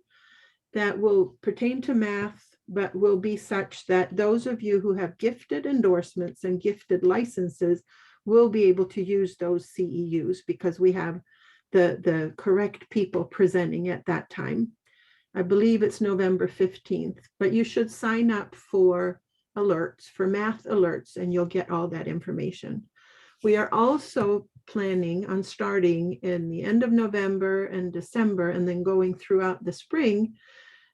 that will pertain to math, but will be such that those of you who have gifted endorsements and gifted licenses will be able to use those CEUs, because we have the correct people presenting at that time. I believe it's November 15th, but you should sign up for alerts, for math alerts, and you'll get all that information. We are also planning on starting in the end of November and December, and then going throughout the spring,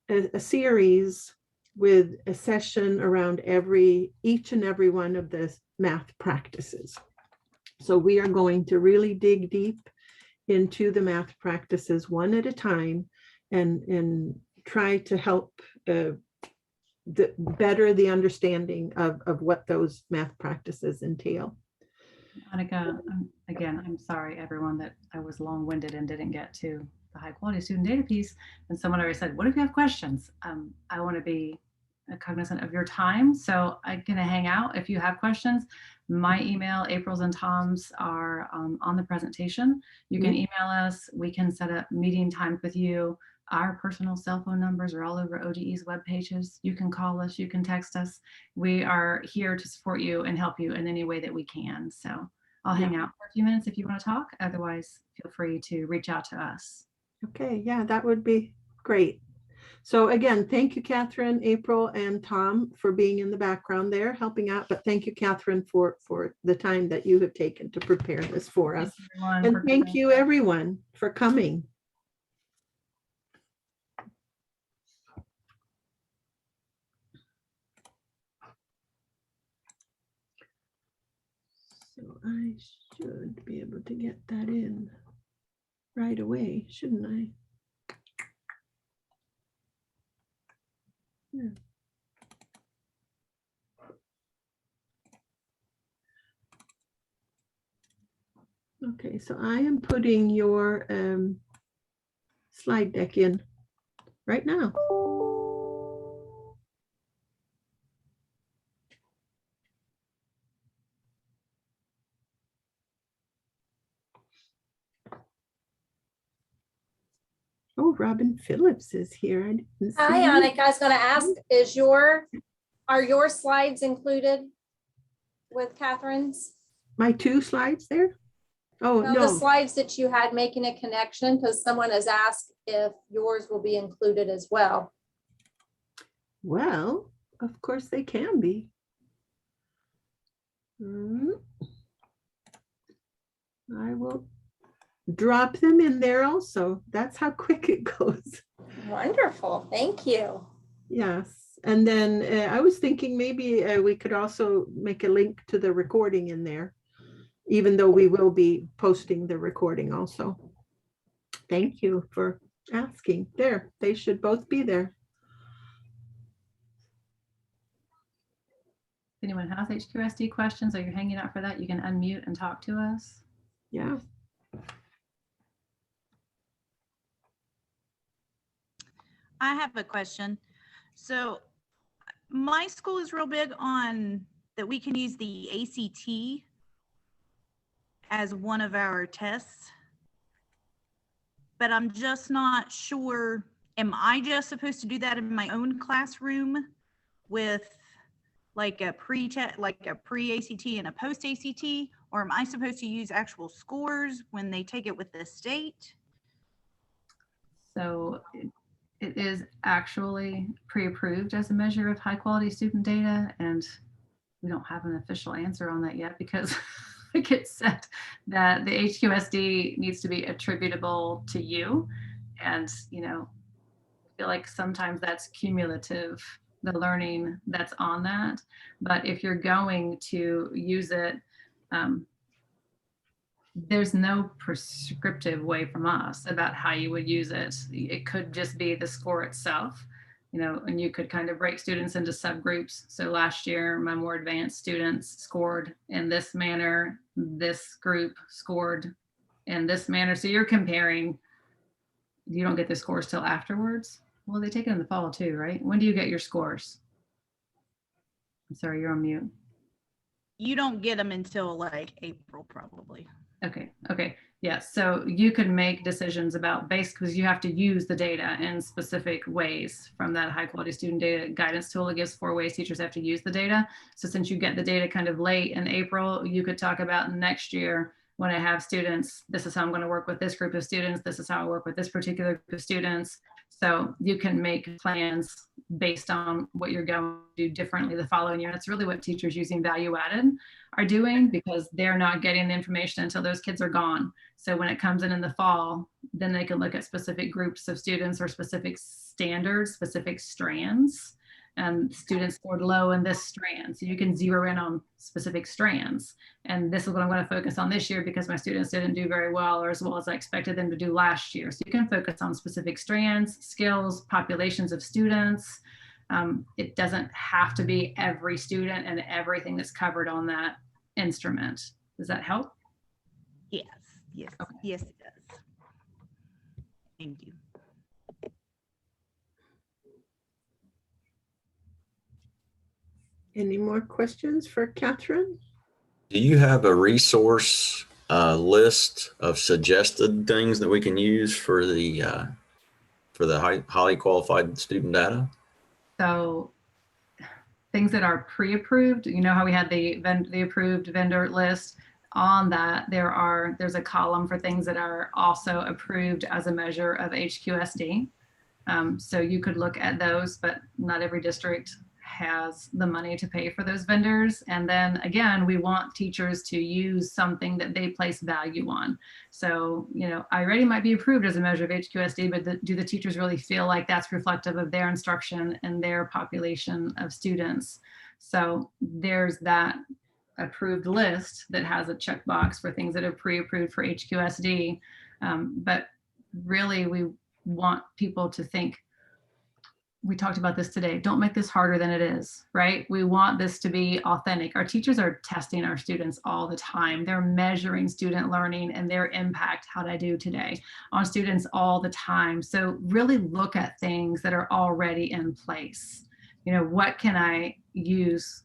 a series with a session around each and every one of the math practices. So we are going to really dig deep into the math practices one at a time, and try to help better the understanding of what those math practices entail. Annika, again, I'm sorry, everyone, that I was long-winded and didn't get to the high quality student data piece. And someone already said, what if you have questions? I want to be cognizant of your time, so I'm going to hang out. If you have questions, my email, April's and Tom's, are on the presentation. You can email us. We can set up meeting times with you. Our personal cell phone numbers are all over ODE's web pages. You can call us, you can text us. We are here to support you and help you in any way that we can. So I'll hang out for a few minutes if you want to talk. Otherwise, feel free to reach out to us. Okay, yeah, that would be great. So again, thank you, Catherine, April, and Tom for being in the background there, helping out. But thank you, Catherine, for the time that you have taken to prepare this for us. And thank you, everyone, for coming. So I should be able to get that in right away, shouldn't I? Yeah. Okay, so I am putting your slide deck in right now. Oh, Robin Phillips is here. I didn't see Hi, you. Annika. I was going to ask, are your slides included with Catherine's? My two slides there? Oh, No, no. the slides that you had making a connection, because someone has asked if yours will be included as well. Well, of course they can be. I will drop them in there also. That's how quick it goes. Wonderful. Thank you. Yes. And then I was thinking maybe we could also make a link to the recording in there, even though we will be posting the recording also. Thank you for asking. There, they should both be there. If anyone has HQSD questions or you're hanging out for that, you can unmute and talk to us. Yeah. I have a question. So my school is real big on that we can use the ACT as one of our tests, but I'm just not sure, am I just supposed to do that in my own classroom with like a pre-ACT and a post-ACT, or am I supposed to use actual scores when they take it with the state? So it is actually pre-approved as a measure of high quality student data, and we don't have an official answer on that yet, because like it said that the HQSD needs to be attributable to you. And, you know, feel like sometimes that's cumulative, the learning that's on that. But if you're going to use it, there's no prescriptive way from us about how you would use it. It could just be the score itself, and you could kind of break students into subgroups. So last year, my more advanced students scored in this manner, this group scored in this manner. So you're comparing, you don't get the scores till afterwards. Well, they take it in the fall too, right? When do you get your scores? I'm sorry, you're on mute. You don't get them until like April, probably. Okay. Yeah. So you could make decisions about because you have to use the data in specific ways from that high quality student data guidance tool. It gives 4 ways teachers have to use the data. So since you get the data kind of late in April, you could talk about next year when I have students, this is how I'm going to work with this group of students. This is how I work with this particular group of students. So you can make plans based on what you're going to do differently the following year. That's really what teachers using value added are doing, because they're not getting the information until those kids are gone. So when it comes in the fall, then they can look at specific groups of students or specific standards, specific strands. And students scored low in this strand. So you can zero in on specific strands. And this is what I'm going to focus on this year because my students didn't do very well or as well as I expected them to do last year. So you can focus on specific strands, skills, populations of students. It doesn't have to be every student and everything that's covered on that instrument. Does that help? Yes, Okay. yes, it does. Thank you. Any more questions for Catherine? Do you have a resource list of suggested things that we can use for the highly qualified student data? So things that are pre-approved, how we had the approved vendor list. On that, there's a column for things that are also approved as a measure of HQSD. So you could look at those, but not every district has the money to pay for those vendors. And then again, we want teachers to use something that they place value on. So, I-Ready might be approved as a measure of HQSD, but do the teachers really feel like that's reflective of their instruction and their population of students? So there's that approved list that has a checkbox for things that are pre-approved for HQSD. But really, we want people to think, we talked about this today, don't make this harder than it is, right? We want this to be authentic. Our teachers are testing our students all the time. They're measuring student learning and their impact, how did I do today, on students all the time. So really look at things that are already in place. What can I use?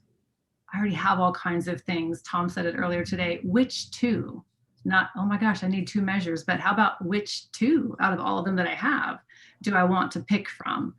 I already have all kinds of things. Tom said it earlier today. Which two? Not, oh my gosh, I need 2 measures, but how about which 2 out of all of them that I have do I want to pick from?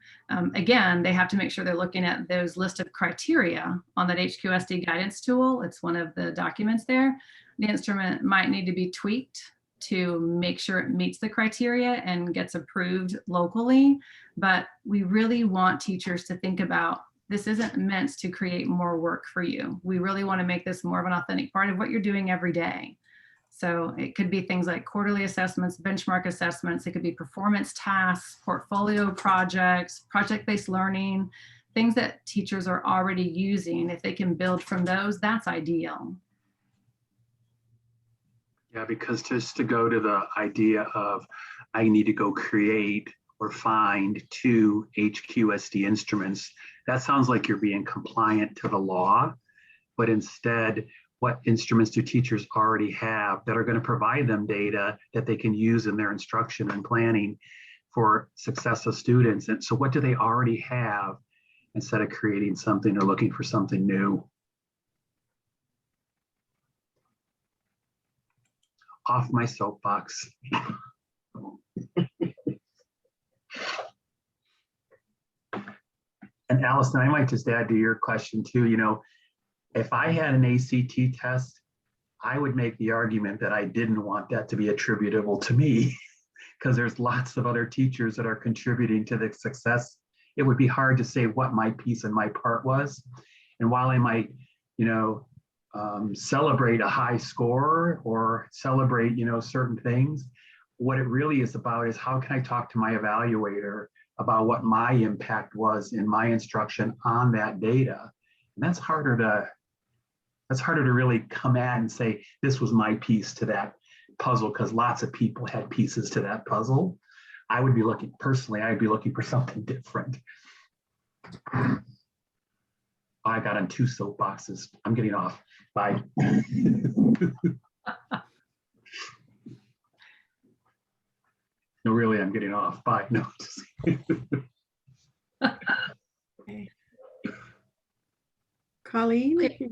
Again, they have to make sure they're looking at those list of criteria on that HQSD guidance tool. It's one of the documents there. The instrument might need to be tweaked to make sure it meets the criteria and gets approved locally. But we really want teachers to think about, this isn't meant to create more work for you. We really want to make this more of an authentic part of what you're doing every day. So it could be things like quarterly assessments, benchmark assessments. It could be performance tasks, portfolio projects, project-based learning, things that teachers are already using. If they can build from those, that's ideal. Yeah, because just to go to the idea of I need to go create or find 2 HQSD instruments, that sounds like you're being compliant to the law, but instead, what instruments do teachers already have that are going to provide them data that they can use in their instruction and planning for success of students? And so what do they already have instead of creating something or looking for something new? Off my soapbox. And Allison, I might just add to your question too, if I had an ACT test, I would make the argument that I didn't want that to be attributable to me because there's lots of other teachers that are contributing to the success. It would be hard to say what my piece and my part was. And while I might, celebrate a high score or celebrate, certain things, what it really is about is how can I talk to my evaluator about what my impact was in my instruction on that data. And that's harder to really come at and say, this was my piece to that puzzle, because lots of people had pieces to that puzzle. I'd be looking for something different. I got on 2 soapboxes. I'm getting off. Bye. No, really, I'm getting off. Bye. No. Colleen? Okay.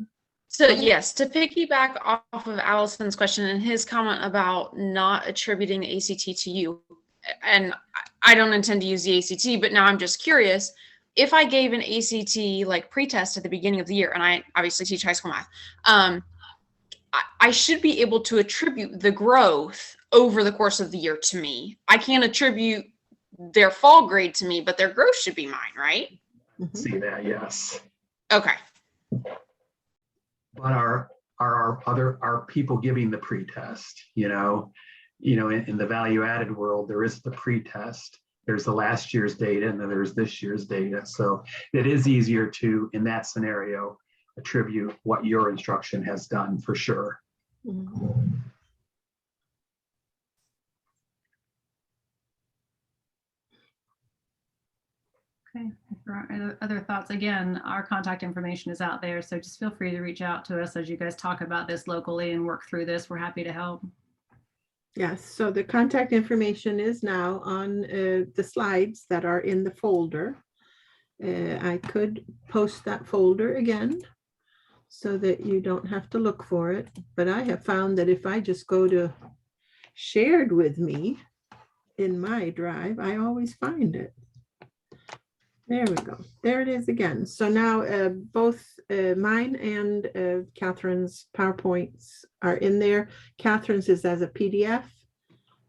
So yes, to piggyback off of Allison's question and his comment about not attributing the ACT to you, and I don't intend to use the ACT, but now I'm just curious, if I gave an ACT like pretest at the beginning of the year, and I obviously teach high school math, I should be able to attribute the growth over the course of the year to me. I can't attribute their fall grade to me, but their growth should be mine, right? See that? Yes. Okay. But our people giving the pretest, in the value added world, there is the pretest, there's the last year's data, and then there's this year's data. So it is easier to, in that scenario, attribute what your instruction has done for sure. Mhm. Okay, if there are other thoughts, again, our contact information is out there, so just feel free to reach out to us as you guys talk about this locally and work through this. We're happy to help. Yes, so the contact information is now on the slides that are in the folder. I could post that folder again so that you don't have to look for it, but I have found that if I just go to shared with me in my drive, I always find it. There we go. There it is again. So now both mine and Catherine's PowerPoints are in there. Catherine's is as a PDF.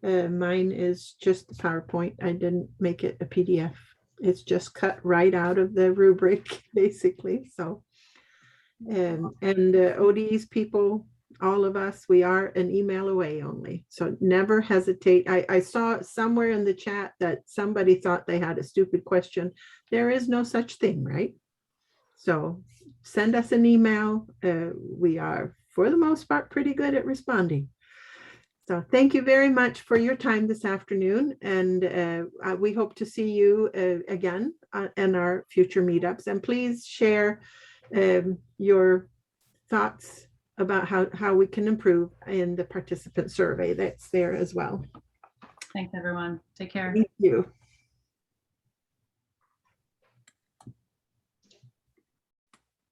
Mine is just the PowerPoint. I didn't make it a PDF. It's just cut right out of the rubric, basically. So, and OTES people, all of us, we are an email away only. So never hesitate. I saw somewhere in the chat that somebody thought they had a stupid question. There is no such thing, right? So send us an email. We are, for the most part, pretty good at responding. So thank you very much for your time this afternoon. And we hope to see you again in our future meetups. And please share your thoughts about how we can improve in the participant survey that's there as well. Thanks, everyone. Take care. Thank you.